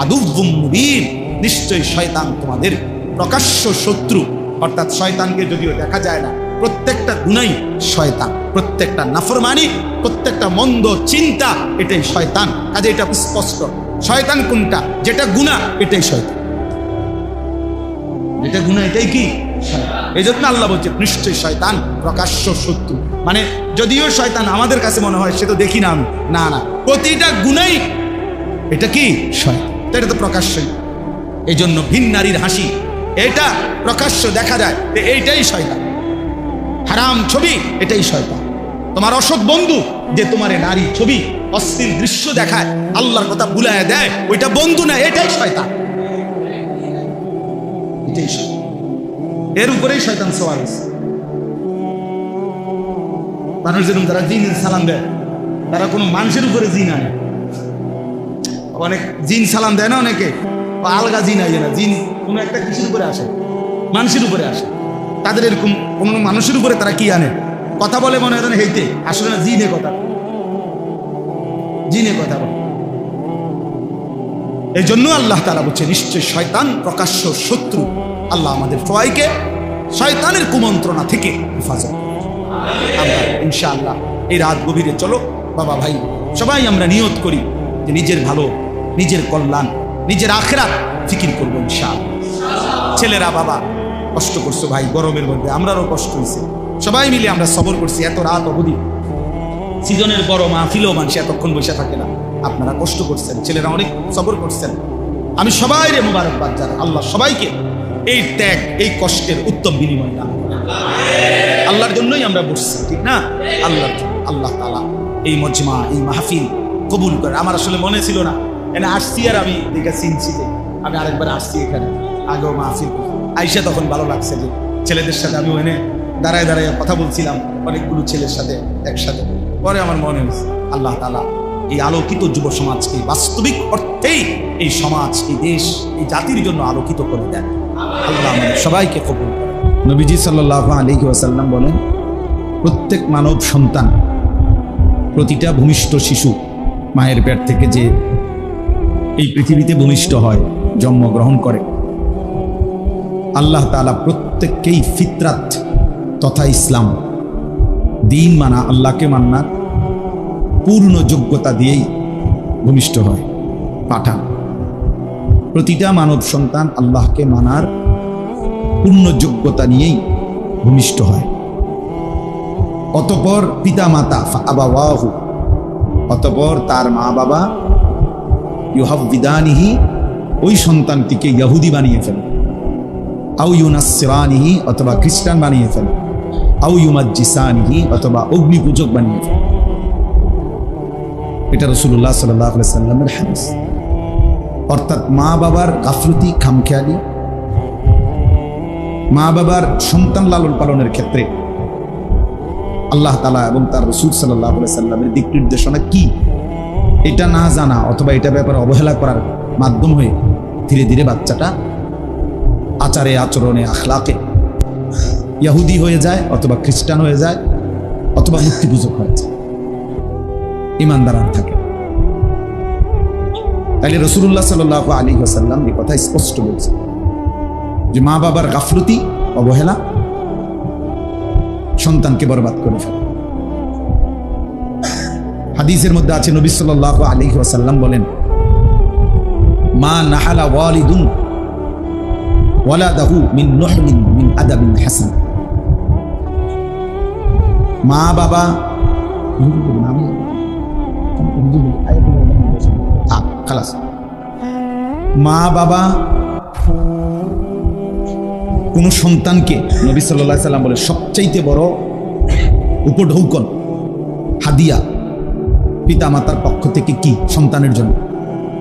Speaker 1: আদুউম মুবিন, নিশ্চয়ই শয়তান তোমাদের প্রকাশ্য শত্রু। অর্থাৎ শয়তানকে যদিও দেখা যায় না, প্রত্যেকটা গুনাহই শয়তান, প্রত্যেকটা নাফরমানি, প্রত্যেকটা মন্দ চিন্তা, এটাই শয়তান। কাজে এটা স্পষ্ট, শয়তান কোনটা, যেটা গুনাহ এটাই শয়তান, যেটা গুনাহ এটাই কি শয়তান। এই জন্য আল্লাহ বলছে নিশ্চয়ই শয়তান প্রকাশ্য শত্রু। মানে যদিও শয়তান আমাদের কাছে মনে হয় সে তো দেখি না, আমি না না, প্রতিটা গুনাহই এটা কি শয়তান, এটা তো প্রকাশ্যই। এই জন্য ভিন নারীর হাসি, এটা প্রকাশ্য দেখা যায়, এইটাই শয়তান। হারাম ছবি, এটাই শয়তান। তোমার অসৎ বন্ধু যে তোমার নারী ছবি, অশ্লীল দৃশ্য দেখায়, আল্লাহর কথা ভুলায় দেয়, ওইটা বন্ধু না, এটাই শয়তান, এটাই শয়তান। এর উপরেই শয়তান সওয়ার হয়েছে। মানুষ যেরকম যারা জিন সালাম দেয়, তারা কোনো মানুষের উপরে জিন আনে। অনেক জিন সালাম দেয় না অনেকে, আলগা জিন আইয়ে না, জিন কোনো একটা কিছুর উপরে আসে, মানুষের উপরে আসে। তাদের এরকম কোনো মানুষের উপরে তারা কি আনে, কথা বলে মনে হয় হেইতে, আসলে না, জিনে কথা বলে। এই জন্য আল্লাহ তাআলা বলছে নিশ্চয় শয়তান প্রকাশ্য শত্রু। আল্লাহ আমাদের সবাইকে শয়তানের কুমন্ত্রণা থেকে হেফাজত। আমরা ইনশাআল্লাহ এই রাত গভীরে চলো বাবা ভাই সবাই আমরা নিয়ত করি যে নিজের ভালো, নিজের কল্যাণ, নিজের আখিরাত ফিকির করবো ইনশাআল্লাহ। ছেলেরা বাবা কষ্ট করছো ভাই, গরমের মধ্যে আমরারও কষ্ট হয়েছে, সবাই মিলে আমরা সবর করছি। এত রাত অবধি সিজনের বড় মাহফিলেও মানুষ এতক্ষণ বসে থাকে না, আপনারা কষ্ট করছেন, ছেলেরা অনেক সবর করছেন। আমি সবাই রে মোবারকবাদ জানাই। আল্লাহ সবাইকে এই ত্যাগ, এই কষ্টের উত্তম বিনিময় দান। আল্লাহর জন্যই আমরা বসছি, ঠিক না? আল্লাহ তাআলা এই মজমা, এই মাহফিল কবুল করে। আমার আসলে মনে ছিল না, এনে আসছি আর আমি দেখে চিনছি যে আমি আরেকবার আসছি এখানে, আগেও মাহফিল আইসা তখন ভালো লাগছে যে ছেলেদের সাথে আমি এনে দাঁড়ায় দাঁড়ায় কথা বলছিলাম অনেকগুলো ছেলের সাথে একসাথে। পরে আমার মনে হয়েছে আল্লাহ তাআলা এই আলোকিত যুব সমাজকে বাস্তবিক অর্থেই এই সমাজ, এই দেশ, এই জাতির জন্য আলোকিত করে দেন। আল্লাহ আমাদের সবাইকে কবুল করেন। নবীজি সাল্লাল্লাহু আলাইহি ওয়াসাল্লাম বলেন, প্রত্যেক মানব সন্তান, প্রতিটা ভূমিষ্ঠ শিশু মায়ের পেট থেকে যে এই পৃথিবীতে ভূমিষ্ঠ হয়, জন্মগ্রহণ করে, আল্লাহ তাআলা প্রত্যেককেই ফিতরাত তথা ইসলাম দিন মানা, আল্লাহকে মান্নার পূর্ণ যোগ্যতা দিয়েই ভূমিষ্ঠ হয়, পাঠান। প্রতিটা মানব সন্তান আল্লাহকে মানার পূর্ণ যোগ্যতা নিয়েই ভূমিষ্ঠ হয়। অতঃপর পিতা মাতা ফাআবাওয়াহু, অতঃপর তার মা বাবা ইউহাব্বিদানিহি, ওই সন্তানটিকে ইহুদি বানিয়ে ফেলে, আও ইউনাসসিরানিহি, অথবা খ্রিস্টান বানিয়ে ফেলে, আও ইউমাজ্জিসানিহি, অথবা অগ্নি পূজক বানিয়ে ফেলে। এটা রাসূলুল্লাহ সাল্লাল্লাহু আলাইহি ওয়াসাল্লামের হাদিস। অর্থাৎ মা বাবার গাফলতি, খামখেয়ালি, মা বাবার সন্তান লালন পালনের ক্ষেত্রে আল্লাহ তাআলা এবং তার রাসূল সাল্লাল্লাহু আলাইহি ওয়াসাল্লামের দিক নির্দেশনা কি, এটা না জানা অথবা এটা ব্যাপারে অবহেলা করার মাধ্যম হয়ে ধীরে ধীরে বাচ্চাটা আচারে, আচরণে, আখলাকে ইহুদি হয়ে যায়, অথবা খ্রিস্টান হয়ে যায়, অথবা মূর্তি পূজক হয়ে যায়, ইমানদার আর থাকে। তাইলে রাসূলুল্লাহ সাল্লাল্লাহু আলাইহি ওয়াসাল্লাম এই কথা স্পষ্ট বলছে যে মা বাবার গাফলতি, অবহেলা সন্তানকে বরবাদ করে ফেলে। হাদিসের মধ্যে আছে, নবী সাল্লাল্লাহু আলাইহি ওয়াসাল্লাম বলেন, মা নাহালা ওয়ালিদুন ওয়ালাদাহু মিন নুহমিন মিন আদাবিন হাসান। মা বাবা, মা বাবা কোন সন্তানকে, নবী সাল্লাল্লাহু আলাইহি ওয়াসাল্লাম বলে, সবচাইতে বড় উপঢৌকন, হাদিয়া পিতা মাতার পক্ষ থেকে কি সন্তানের জন্য?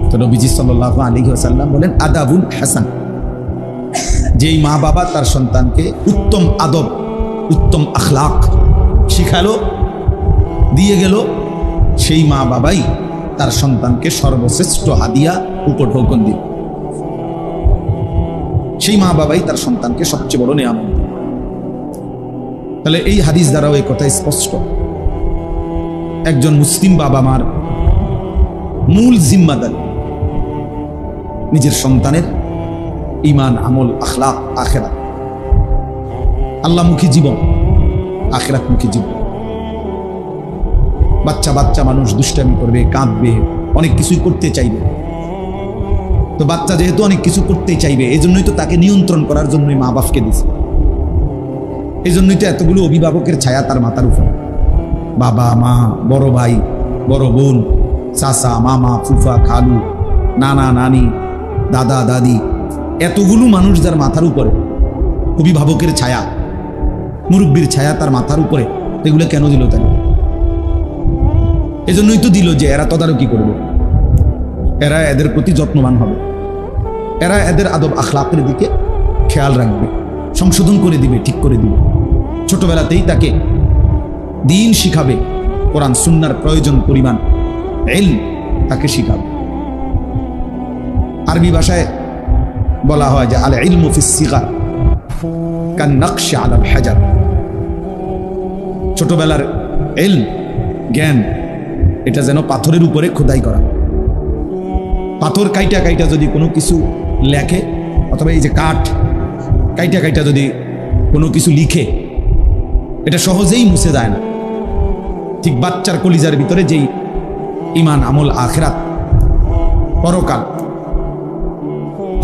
Speaker 1: তো নবীজি সাল্লাল্লাহু আলাইহি ওয়াসাল্লাম বলেন, আদাবুন হাসান। যেই মা বাবা তার সন্তানকে উত্তম আদব, উত্তম আখলাক শিখালো, দিয়ে গেল, সেই মা বাবাই তার সন্তানকে সর্বশ্রেষ্ঠ হাদিয়া, উপঢৌকন দিল। সেই মা বাবাই তার সন্তানকে সবচেয়ে বড় নিয়ামত। তাহলে এই হাদিস দ্বারাও এই কথা স্পষ্ট, একজন মুসলিম বাবা মার মূল জিম্মাদারি নিজের সন্তানের ঈমান, আমল, আখলাক, আখিরাত, আল্লাহমুখী জীবন, আখিরাতমুখী জীবন। বাচ্চা মানুষ দুষ্টামি করবে, কাঁদবে, অনেক কিছুই করতে চাইবে। তো বাচ্চা যেহেতু অনেক কিছু করতেই চাইবে, এই জন্যই তো তাকে নিয়ন্ত্রণ করার জন্যই মা বাপকে দিছে। এই জন্যই তো এতগুলো অভিভাবকের ছায়া তার মাথার উপর, বাবা মা, বড় ভাই, বড় বোন, চাচা, মামা, ফুফা, খালু, নানা নানি, দাদা দাদি, এতগুলো মানুষ যার মাথার উপরে, অভিভাবকের ছায়া, মুরব্বীর ছায়া তার মাথার উপরে, এগুলো কেন দিল? তাই এজন্যই তো দিল যে এরা তদারকি করবে, এরা এদের প্রতি যত্নবান হবে, এরা এদের আদব আখলাকের দিকে খেয়াল রাখবে, সংশোধন করে দিবে, ঠিক করে দিবে। ছোটবেলাতেই তাকে দিন শিখাবে, কোরআন সুন্নাহর প্রয়োজন পরিমাণ ইলম তাকে শিখাবে। আরবি ভাষায় বলা হয় যে আল ইলমু ফিস সিগার কান নকশ আলাল হাজার। ছোটবেলার ইলম, জ্ঞান, এটা যেন পাথরের উপরে খোদাই করা। পাথর কাইটা কাইটা যদি কোনো কিছু লেখে, অথবা এই যে কাঠ কাইটা কাইটা যদি কোনো কিছু লিখে, এটা সহজেই মুছে যায় না। ঠিক বাচ্চার কলিজার ভিতরে যেই ইমান, আমল, আখিরাত, পরকাল,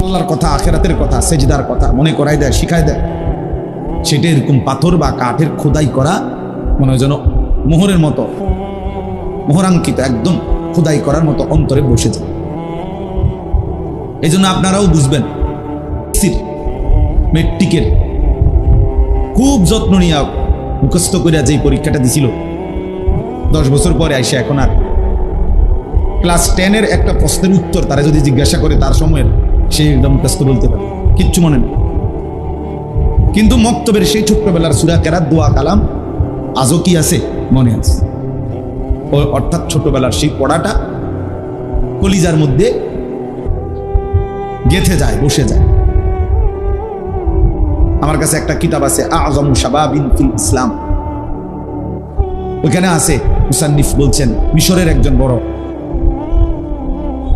Speaker 1: আল্লাহর কথা, আখিরাতের কথা, সেজদার কথা মনে করাই দেয়, শিখায় দেয়, সেটা এরকম পাথর বা কাঠের খোদাই করা মনে হয় যেন মোহরের মতো, মোহরাঙ্কিত, একদম খোদাই করার মতো অন্তরে বসে যায়। এই জন্য আপনারাও বুঝবেন, মেট্রিকের খুব যত্ন নিয়ে মুখস্থ করে যে পরীক্ষাটা দিছিল 10 বছর পরে আইসা, এখন আর ক্লাস 10-এর একটা প্রশ্নের উত্তর তারা যদি জিজ্ঞাসা করে তার সময়ের, সে একদম মুখস্থ বলতে পারে, কিচ্ছু মনে নেই। কিন্তু মক্তবের সেই ছোট্টবেলার সূরা কেরাত, দোয়া, কালাম আজও কি আছে? মনে আছে। অর্থাৎ ছোটবেলার সেই পড়াটা কলিজার মধ্যে গেঁথে যায়, বসে যায়। আমার কাছে একটা কিতাব আছে, আযমু শাবাবিন ফিল ইসলাম। ওইখানে আছে, মুসান্নিফ বলছেন, মিশরের একজন বড়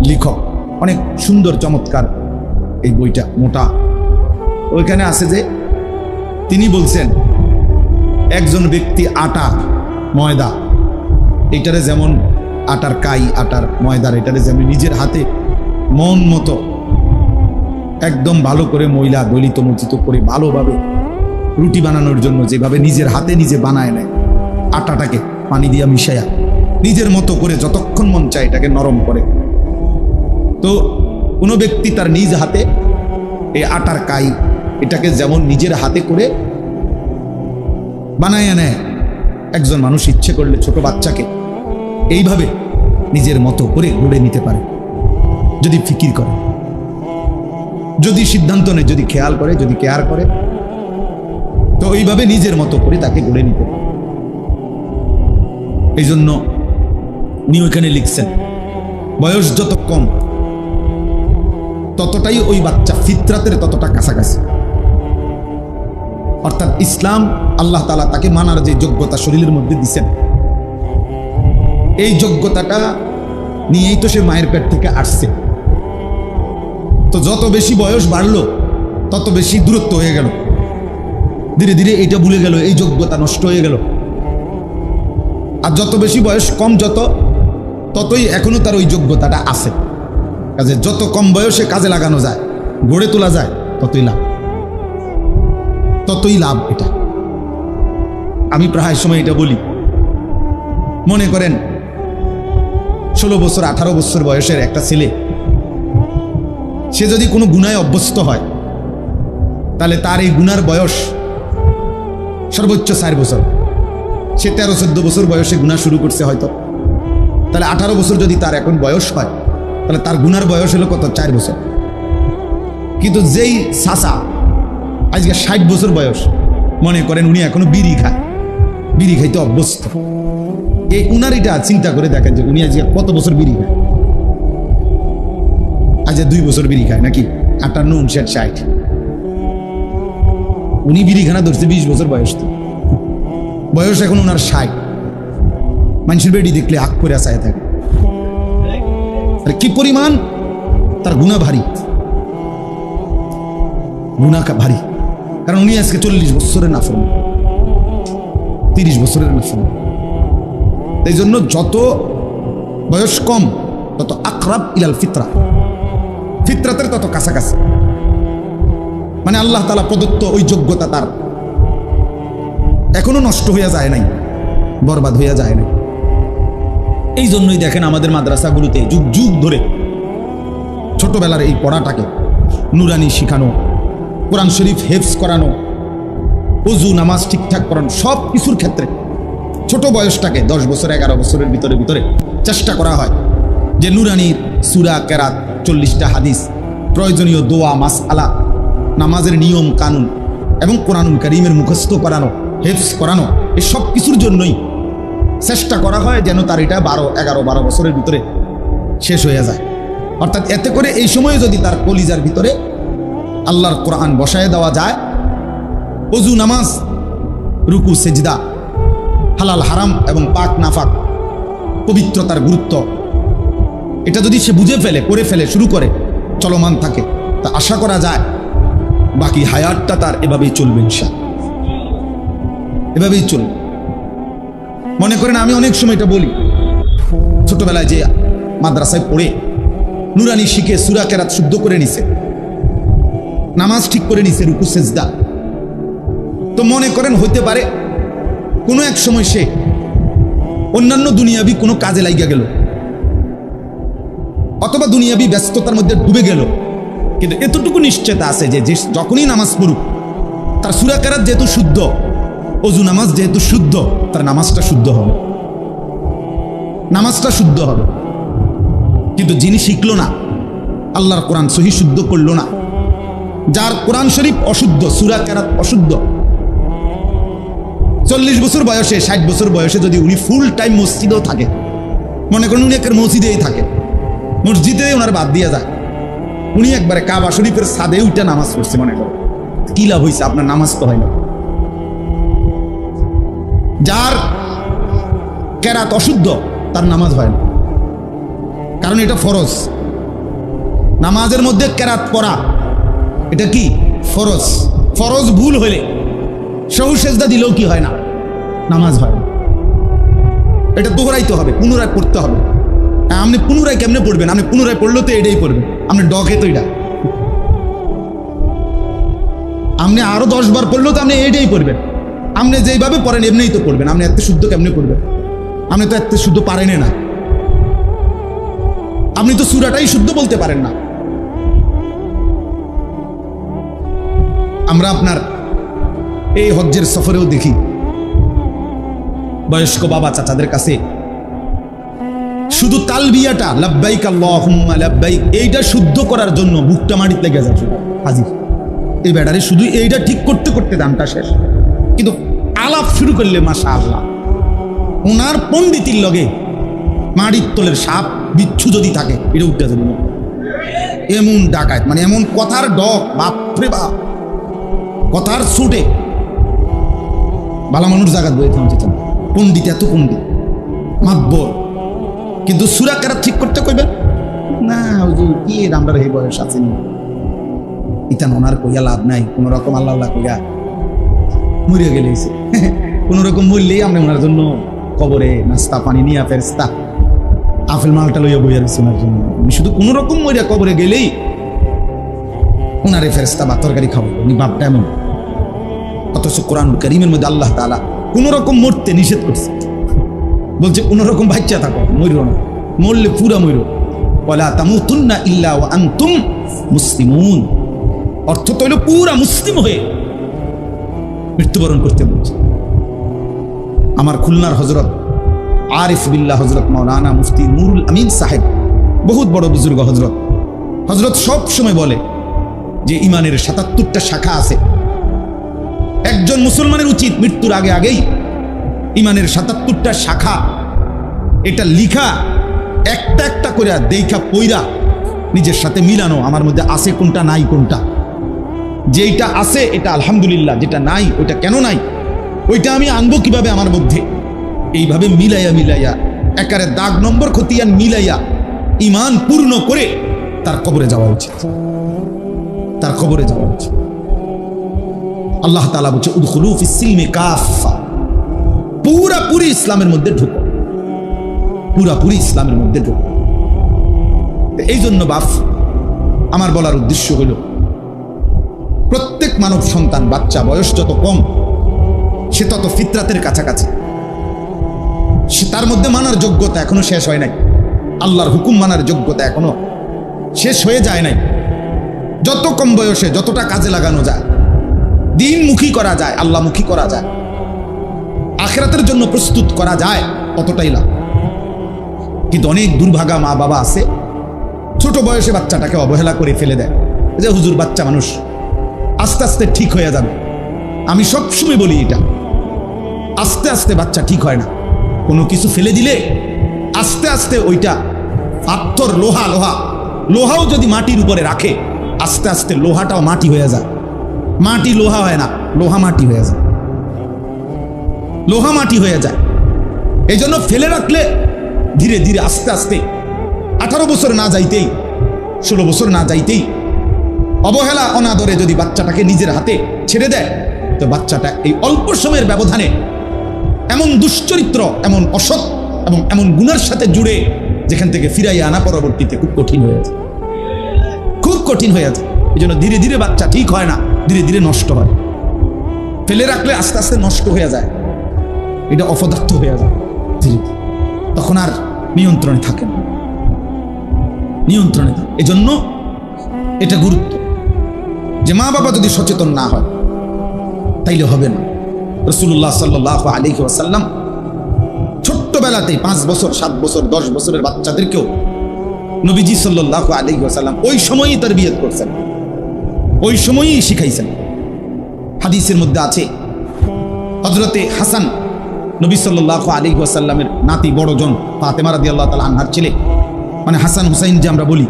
Speaker 1: লেখক, অনেক সুন্দর চমৎকার এই বইটা, মোটা। ওইখানে আছে যে তিনি বলছেন, একজন ব্যক্তি আটা, ময়দা, এটারে যেমন আটার কাই, আটার ময়দার, এটারে যেমন নিজের হাতে মন মতো একদম ভালো করে ময়লা দলিত মচিত করে ভালোভাবে রুটি বানানোর জন্য যেভাবে নিজের হাতে নিজে বানায় নেয়, আটাটাকে পানি দিয়া মিশায়া নিজের মতো করে যতক্ষণ মন চায় এটাকে নরম করে, তো কোনো ব্যক্তি তার নিজ হাতে এই আটার কাই, এটাকে যেমন নিজের হাতে করে বানায় নেয়, একজন মানুষ ইচ্ছে করলে ছোট বাচ্চাকে এইভাবে নিজের মতো করে গড়ে নিতে পারে, যদি ফিকির করে, যদি সিদ্ধান্ত নেয়, যদি খেয়াল করে, যদি কেয়ার করে, তো এইভাবে নিজের মতো করে তাকে গড়ে নিতে পারে। এই জন্য উনি ওইখানে লিখছেন, বয়স যত কম ততটাই ওই বাচ্চা ফিতরাতের ততটা কাছাকাছি। অর্থাৎ ইসলাম, আল্লাহ তাআলা তাকে মানার যে যোগ্যতা শরীরের মধ্যে দিচ্ছেন, এই যোগ্যতাটা নিয়েই তো সে মায়ের পেট থেকে আসছে। তো যত বেশি বয়স বাড়লো তত বেশি দূরত্ব হয়ে গেল, ধীরে ধীরে এইটা ভুলে গেল, এই যোগ্যতা নষ্ট হয়ে গেল। আর যত বেশি বয়স কম, ততই এখনো তার ওই যোগ্যতাটা আছে। কাজে যত কম বয়সে কাজে লাগানো যায়, গড়ে তোলা যায়, ততই লাভ। এটা আমি প্রায় সময় এটা বলি। মনে করেন 16 বছর 18 বছর বয়সের একটা ছেলে, সে যদি কোনো গুনায় অভ্যস্ত হয়, তাহলে তার এই গুনার বয়স সর্বোচ্চ 4 বছর। সে 13-14 বছর বয়সে গুনাহ শুরু করছে হয়তো, তাহলে 18 বছর যদি তার এখন বয়স হয়, তাহলে তার গুনার বয়স হলো কত? 4 বছর। কিন্তু যেই চাচা আজকে 60 বছর বয়স, মনে করেন উনি এখনো বিড়ি খায়, বিড়ি খাইতে অভ্যস্ত, এই উনারিটা চিন্তা করে দেখেন যে উনি আজকে কত বছর বিড়ি খায়। আজ 2 বছর বিড়ি খায় নাকি, 58, 59, 60। উনি বিড়িখানা ধরছে 20 বছর বয়স, বয়স এখন উনার 60। মানুষের বেড়ি দেখলে আগ করে আসায় থাকে। আর কি পরিমাণ তার গুনাহ ভারী, গুনাহ ভারী, কারণ উনি আজকে 40 বছরের নাফরমান, 30 বছরের নাফরমান। এই জন্য যত বয়স কম তত আকরাব ইলাল ফিতরা, ফিতরাতের তত কাছাকাছি। মানে আল্লাহ তাআলা প্রদত্ত ওই যোগ্যতা তার এখনো নষ্ট হইয়া যায় নাই, বরবাদ হইয়া যায় নাই। এই জন্যই দেখেন আমাদের মাদ্রাসাগুলোতে যুগ যুগ ধরে ছোটবেলার এই পড়াটাকে নুরানি শিখানো, কোরআন শরীফ হেফজ করানো, ওযু নামাজ ঠিকঠাক করানো, সব কিছুর ক্ষেত্রে ছোট বয়সটাকে 10 বছর 11 বছরের ভিতরে চেষ্টা করা হয় যে নুরানির সূরা কেরাত, 40টা হাদিস, প্রয়োজনীয় দোয়া, মাসআলা, নামাজের নিয়ম কানুন, এবং কোরআনুল কারীমের মুখস্থ করানো, হেফজ করানো, এই সব কিছুর জন্যই চেষ্টা করা হয় যেন তার এটা 11-12 বছরের ভিতরে শেষ হয়ে যায়। অর্থাৎ এতে করে এই সময়ে যদি তার কলিজার ভিতরে আল্লাহর কোরআন বসায় দেওয়া যায়, ওযু, নামাজ, রুকু, সেজদা, হালাল হারাম এবং পাক নাফাক, পবিত্রতার গুরুত্ব, এটা যদি সে বুঝে ফেলে, করে ফেলে, শুরু করে, চলমান থাকে, তা আশা করা যায় বাকি হায়াতটা তার এভাবেই চলবে, ইনশাআল্লাহ এভাবেই চলবে। মনে করেন আমি অনেক সময় এটা বলি, ছোটবেলায় যে মাদ্রাসায় পড়ে নুরানি শিখে সূরা কেরাত শুদ্ধ করে নিছে, নামাজ ঠিক করে নিছে, রুকু সেজদা, তো মনে করেন হইতে পারে কোনো এক সময় সে অন্যান্য দুনিয়াবি কোনো কাজে লাগিয়া গেল, অথবা দুনিয়াবি ব্যস্ততার মধ্যে ডুবে গেল, কিন্তু এতটুকু নিশ্চয়তা আছে যে যখনই নামাজ পড়ুক তার সূরা কেরাত যেহেতু শুদ্ধ, ওযু নামাজ যেহেতু শুদ্ধ, তার নামাজটা শুদ্ধ হবে, নামাজটা শুদ্ধ হবে। কিন্তু যিনি শিখলো না, আল্লাহর কোরআন সহি শুদ্ধ করলো না, যার কোরআন শরীফ অশুদ্ধ, সূরা কেরাত অশুদ্ধ, 40 বছর বয়সে, 60 বছর বয়সে যদি উনি ফুল টাইম মসজিদেও থাকে, মনে করেন উনি একের মসজিদেই থাকে, মসজিদে ওনার বাদ দিয়া যায়, উনি একবারে কাবা শরীফের ছাদে উঠে নামাজ পড়ছে, মনে করেন কি লাভ হয়েছে? আপনার নামাজ তো হয় না। যার কেরাত অশুদ্ধ তার নামাজ হয় না, কারণ এটা ফরজ। নামাজের মধ্যে কেরাত পড়া এটা কি ফরজ। ফরজ ভুল হলে সহু সেজদা দিলেও কি হয় না? নামাজ হয় না। এটা দোহরাইতে হবে, পুনরায় পড়তে হবে। আপনি পুনরায় কেমনে পড়বেন? আপনি পুনরায় পড়লেও তো এটাই পড়বেন, আপনি ডকে তো এটা, আপনি আরো 10 বার পড়লেও তো আপনি এটাই পড়বেন। আপনি যেইভাবে পড়েন এমনিই তো পড়বেন, আপনি এত শুদ্ধ কেমনে পড়বেন? আপনি তো এত শুদ্ধ পারেন না, আপনি তো সূরাটাই শুদ্ধ বলতে পারেন না। আমরা আপনার এই হজ্জের সফরেও দেখি বয়স্ক বাবা চাচাদের কাছে শুধু তালবিয়াটা লাব্বাইক আল্লাহুম্মা লাব্বাইক এইটা শুদ্ধ করার জন্য বুকটা মাটিতে লেগে যাচ্ছে হাজির। এই ব্যাটারে শুধু এইটা ঠিক করতে করতে দামটা শেষ, কিন্তু আলাপ শুরু করলে মাশাআল্লাহ ওনার পণ্ডিতির লগে মাড়ির তলের সাপ বিচ্ছু যদি থাকে এটা উঠতে যাবে, এমন ডাকাত, মানে এমন কথার ডক, বাপরে বাপ, কথার ছুটে ভালো মানুষ জাগাত বই থামছে, পণ্ডিত এত পণ্ডিত মাতবর, কিন্তু সূরা কেরাত ঠিক করতে কইবেন না, হুজুর কি আমরা এই বয়স আছে ইতান ওনার কইয়া লাভ নাই, কোন রকম আল্লাহ আল্লাহ কইয়া মরিয়া গেলেছে, কোন রকম মরলেই আমরা ওনার জন্য কবরে নাস্তা পানি নিয়ে ফেরেশতা আপেল মালটা লইয়া বইয়া রয়েছে ওনার জন্য। আমি শুধু কোন রকম মরিয়া কবরে গেলেই ওনারে ফেরেশতা বা তরকারি খাবো, উনি বাপটা এমন। অথচ কোরআনুল কারীমের মধ্যে আল্লাহ তাআলা কোন রকম মরতে নিষেধ করছে, বলছে কোন রকম বাচ্চা থাকো, মরিও না, মরলে পুরা মরিও, ওয়ালা তামুতুন্না ইল্লা ওয়া আনতুম মুসলিমুন, অর্থ তো হলো পুরা মুসলিম হয়ে মৃত্যুবরণ করতে বলছে। আমার খুলনার হযরত আরিফ বিল্লাহ হযরত মাওলানা মুফতি নুরুল আমিন সাহেব, বহুত বড় বুজুর্গ হযরত সব সময় বলে যে ইমানের ৭৭টা শাখা আছে, একজন মুসলমানের উচিত মৃত্যুর আগে আগেই ইমানের ৭৭টা শাখা এটা লিখা, একটা একটা করে দেখা পইরা নিজের সাথে মিলানো, আমার মধ্যে আছে কোনটা নাই কোনটা, যেটা আছে এটা আলহামদুলিল্লাহ, যেটা নাই ওইটা কেন নাই, ওইটা আমি আনবো কিভাবে আমার মধ্যে, এইভাবে মিলাইয়া একারে দাগ নম্বর খতিয়ান মিলাইয়া ইমান পূর্ণ করে তার কবরে যাওয়া উচিত, তার কবরে যাওয়া উচিত। আল্লাহ তাআলা বলছে উদখুলু ফিস সিলমি কাফা, পুরাপুরি ইসলামের মধ্যে ঢুকো, পুরাপুরি ইসলামের মধ্যে ঢুকো। এই জন্য বাপ আমার বলার উদ্দেশ্য হল প্রত্যেক মানব সন্তান, বাচ্চা বয়স যত কম সে তত ফিতরাতের কাছাকাছি, সে তার মধ্যে মানার যোগ্যতা এখনো শেষ হয় নাই, আল্লাহর হুকুম মানার যোগ্যতা এখনো শেষ হয়ে যায় নাই। যত কম বয়সে যতটা কাজে লাগানো যায়, দিনমুখী করা যায়, আল্লাহমুখী করা যায়, আখিরাতের জন্য প্রস্তুত করা যায়, ততটাই লাভ। কিন্তু অনেক দুর্ভাগা মা বাবা আছে ছোট বয়সে বাচ্চাটাকে অবহেলা করে ফেলে দেয়, যে হুজুর বাচ্চা মানুষ আস্তে আস্তে ঠিক হয়ে যাবে, আমি সবসময় বলি এটা, আস্তে আস্তে বাচ্চা ঠিক হয় না। কোনো কিছু ফেলে দিলে আস্তে আস্তে ওইটা পাথর, লোহাও যদি মাটির উপরে রাখে আস্তে আস্তে লোহাটাও মাটি হয়ে যায়। মাটি লোহা হয় না, লোহা মাটি হয়ে যায়, লোহা মাটি হয়ে যায়। এই জন্য ফেলে রাখলে ধীরে ধীরে আস্তে আস্তে 18 বছর না যাইতেই, 16 বছর না যাইতেই অবহেলা অনাদরে যদি বাচ্চাটাকে নিজের হাতে ছেড়ে দেয়, তো বাচ্চাটা এই অল্প সময়ের ব্যবধানে এমন দুশ্চরিত্র, এমন অসৎ এবং এমন গুণের সাথে জুড়ে, যেখান থেকে ফিরাইয়া আনা পরবর্তীতে খুব কঠিন হয়ে যায়, খুব কঠিন হয়ে যায়। এই জন্য ধীরে ধীরে বাচ্চা ঠিক হয় না, ধীরে ধীরে নষ্ট হয়। ফেলে রাখলে আস্তে আস্তে নষ্ট হয়ে যায়, এটা অপদার্থ হয়ে যায় ধীরে ধীরে, তখন আর নিয়ন্ত্রণে থাকে না, নিয়ন্ত্রণে থাকে। এই জন্য এটা গুরুত্ব যে মা বাবা যদি সচেতন না হয় তাইলে হবে না। রাসূলুল্লাহ সাল্লাল্লাহু আলাইহি ওয়াসাল্লাম ছোট্টবেলাতেই 5 বছর, 7 বছর, 10 বছরের বাচ্চাদেরকেও নবীজি সাল্লাল্লাহু আলাইহি ওয়াসাল্লাম ওই সময়ই তারবিয়ত করছেন, ওই সময়ই শিখাইছেন। হাদিসের মধ্যে আছে হযরতে হাসান নবী সাল্লাল্লাহু আলাইহি ওয়াসাল্লামের নাতি, বড়জন ফাতেমা রাদিয়াল্লাহু তাআলা আনহার ছেলে, মানে হাসান হুসাইন যে আমরা বলি,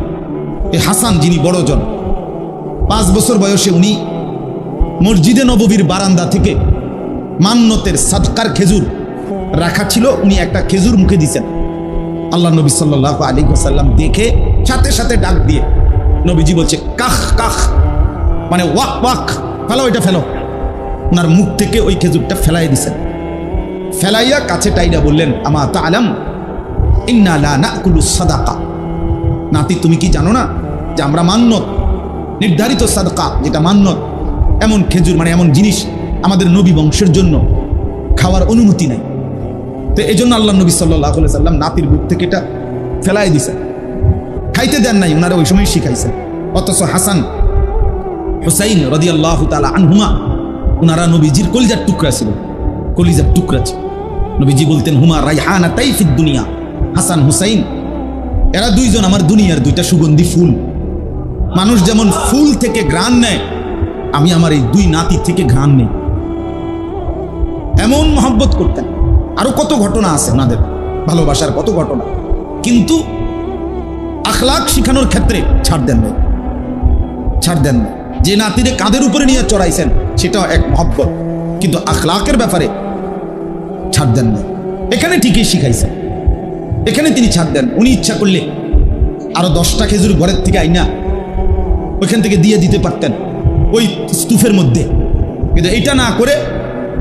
Speaker 1: এই হাসান যিনি বড়জন, 5 বছর বয়সে উনি মসজিদে নববীর বারান্দা থেকে মান্নতের সাদকার খেজুর রাখা ছিল, উনি একটা খেজুর মুখে দিয়েছেন। আল্লাহ নবী সাল্লাল্লাহু আলাইহি ওয়াসাল্লাম দেখে সাথে সাথে ডাক দিয়ে নবীজি বলছে কাখ কাখ, মানে ওয়াক ওয়াক, ফেলো এটা ফেলো। ওনার মুখ থেকে ওই খেজুরটা ফেলাই দিছেন। ফেলাইয়া কাছে টাইডা বললেন, আমা তাআলাম ইন্না লা নাকুলু সাদাকা, নাতি তুমি কি জানো না যে আমরা মান্নত, নির্ধারিত সাদকা যেটা মান্নত, এমন খেজুর মানে এমন জিনিস আমাদের নবী বংশের জন্য খাওয়ার অনুমতি নাই। তো এই জন্য আল্লাহ নবী সাল্লাল্লাহু আলাইহি ওয়াসাল্লাম নাতির বুক থেকে এটা ফেলাই দিছেন, খাইতে দেন নাই, ওনারা ওই সময় শিখাইছেন। অথচ হাসান হুসাইন রাদিয়াল্লাহু তাআলা আনহুমা, ওনারা নবীজির কলিজার টুকরা ছিল, কলিজার টুকরা ছিল। নবীজি বলতেন হুমা রাইহানাতাই ফিদ দুনিয়া, হাসান হুসাইন এরা দুইজন আমার দুনিয়ার দুইটা সুগন্ধি ফুল। মানুষ যেমন ফুল থেকে ঘ্রাণ নেয়, আমি আমার এই দুই নাতি থেকে ঘ্রাণ নেই। এমন মহব্বত করতেন। আরো কত ঘটনা আছে ওনাদের ভালোবাসার, কত ঘটনা, কিন্তু আখলাক শিখানোর ক্ষেত্রে ছাড় দেন নাই, ছাড় দেন না। যে নাতিরে কাঁধের উপরে নিয়ে চড়াইছেন সেটাও এক মহব্বত, কিন্তু আখলাকের ব্যাপারে ছাড় দেন না। এখানে ঠিকই শিখাইছেন, এখানে তিনি ছাড় দেন। উনি ইচ্ছা করলে আরো 10টা খেজুর ঘরের থেকে আইনা ওইখান থেকে দিয়ে দিতে পারতেন ওই স্তূপের মধ্যে, কিন্তু এটা না করে,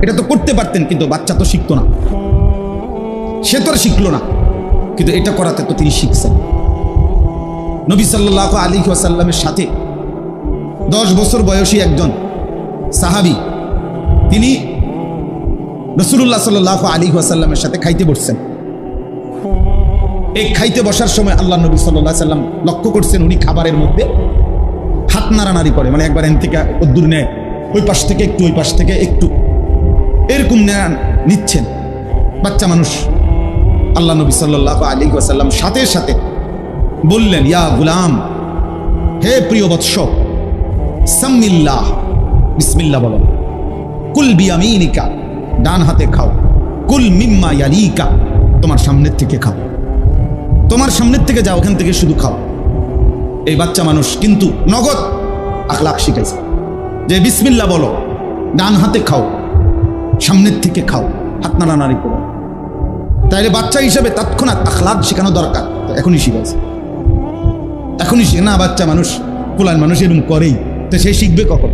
Speaker 1: এটা তো করতে পারতেন, কিন্তু বাচ্চা তো শিখতো না, সে তো আর শিখলো না, কিন্তু এটা করাতে তো তিনি শিখছেন। নবী সাল্লাল্লাহু আলাইহি ওয়াসাল্লামের সাথে 10 বছর বয়সী একজন সাহাবী, তিনি রাসূলুল্লাহ সাল্লাল্লাহু আলাইহি ওয়াসাল্লামের সাথে খাইতে বসছেন। এই খাইতে বসার সময় আল্লাহ নবী সাল্লাল্লাহু আলাইহি ওয়াসাল্লাম লক্ষ্য করছেন উনি খাবারের মধ্যে হাত নাড়ানাড়ি করে, মানে একবার এন থেকে দূর নেয়, ওই পাশ থেকে একটু, ওই পাশ থেকে একটু, এরকম নিচ্ছেন। বাচ্চা মানুষ। আল্লাহ নবী সাল্লাল্লাহু আলাইহি ওয়াসাল্লাম সাথে সাথে বললেন, ইয়া গুলাম, হে প্রিয় বৎস, সাম্মিল্লাহ, বিসমিল্লাহ বলো। কুল বিয়ামিনিকা, ডান হাতে খাও। কুল মিম্মা ইয়ালিকা, তোমার সামনের থেকে খাও, তোমার সামনের থেকে যাও, ওখান থেকে শুধু খাও। এই বাচ্চা মানুষ কিন্তু নগদ আখলাক শিখাইছে যে বিসমিল্লাহ বলো, ডান হাতে খাও, সামনের থেকে খাও, হাত নাড়ানাড়ি করো। তাইলে বাচ্চা হিসেবে তৎক্ষণাৎ আখলাক শেখানো দরকার, এখনই শিখাইছে, এখনই শিখে না। বাচ্চা মানুষ, পুলান মানুষ এরকম করেই, তো সে শিখবে কখন?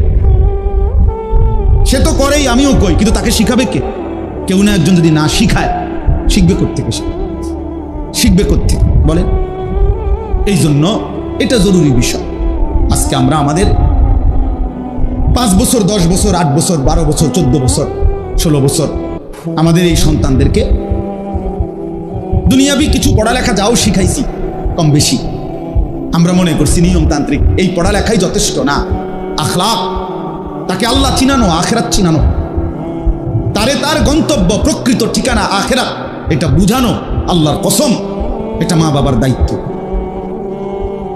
Speaker 1: সে তো করেই, আমিও কই, কিন্তু তাকে শিখাবে কে? কেউ না একজন যদি না শিখায়, শিখবে কোত্থেকে? শিখবে কোত্থেকে বলেন? এই জন্য এটা জরুরি বিষয়। আজকে আমরা আমাদের 5 বছর, 10 বছর, 8 বছর, 12 বছর, 14 বছর, 16 বছর আমাদের এই সন্তানদেরকে দুনিয়াবি কিছু পড়ালেখা যাও শিখাইছি কম বেশি, আমরা মনে করছি নিয়মতান্ত্রিক এই পড়ালেখাই যথেষ্ট না। আখলাক, তাকে আল্লাহ চিনানো, আখেরাত চিনানো, তারে তার গন্তব্য, প্রকৃত ঠিকানা আখেরাত, এটা বুঝানো, আল্লাহর কসম এটা মা বাবার দায়িত্ব।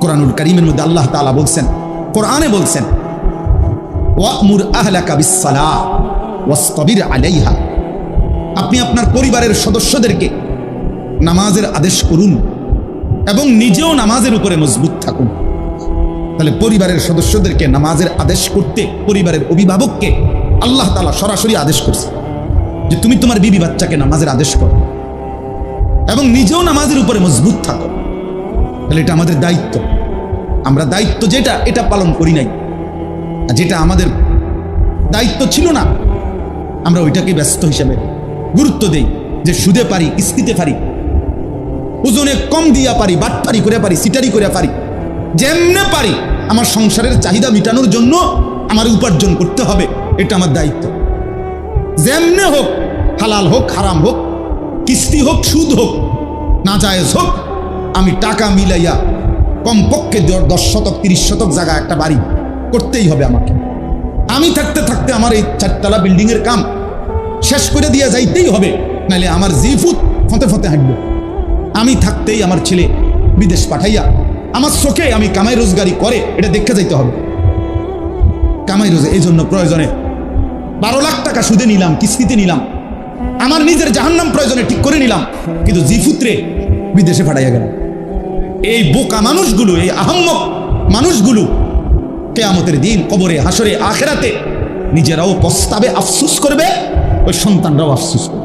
Speaker 1: কোরআনুল কারীমের মধ্যে আল্লাহ তাআলা বলছেন, কোরআনে বলছেন, ওয়া'মুর আহলাকা বিস-সালাহ, ওয়াসতাবির আলাইহা, আপনি আপনার পরিবারের সদস্যদেরকে নামাজের আদেশ করুন এবং নিজেও নামাজের উপরে মজবুত থাকুন। তাহলে পরিবারের সদস্যদেরকে নামাজের আদেশ করতে পরিবারের অভিভাবককে আল্লাহ তাআলা সরাসরি আদেশ করছে যে তুমি তোমার বিবি বাচ্চাকে নামাজের আদেশ করো এবং নিজেও নামাজের উপরে মজবুত থাকো। তাহলে এটা আমাদের দায়িত্ব। আমরা দায়িত্ব যেটা এটা পালন করি নাই, আর যেটা আমাদের দায়িত্ব ছিল না আমরা ওইটাকে ব্যস্ত হিসেবে গুরুত্ব দেই, যে সুদে পারি, কিস্তিতে পারি, ওজনে কম দিয়া পারি, বাটপারি করে পারি, সিটারি করে পারি, যেমনে পারি আমার সংসারের চাহিদা মেটানোর জন্য আমার উপার্জন করতে হবে, এটা আমার দায়িত্ব। যেমনে হোক, হালাল হোক হারাম হোক, কিস্তি হোক সুদ হোক নাজায়েজ হোক, আমি টাকা মিলাইয়া কমপক্ষে 10 শতক 30 শতক জায়গা একটা বাড়ি করতেই হবে আমাকে। আমি থাকতে থাকতে আমার এই 4তলা বিল্ডিংয়ের কাম শেষ করে দিয়ে যাইতেই হবে, নাহলে আমার জিফুত ফতে ফতে হাঁটবে। আমি থাকতেই আমার ছেলে বিদেশ পাঠাইয়া আমার চোখে আমি কামাই রোজগারি করে এটা দেখে যাইতে হবে। কামাই রোজগার এই জন্য প্রয়োজনে 12 লাখ টাকা সুদে নিলাম, কিস্তিতে নিলাম, আমার নিজের জাহান্নাম প্রয়োজনে ঠিক করে নিলাম, কিন্তু জিফুত্রে বিদেশে পাঠাইয়া গেল। এই বোকা মানুষগুলো, এই আহাম্মক মানুষগুলো কিয়ামতের দিন কবরে, হাসরে, আখিরাতে নিজেরাও পস্তাবে, আফসোস করবে, ওই সন্তানরাও আফসোস করবে।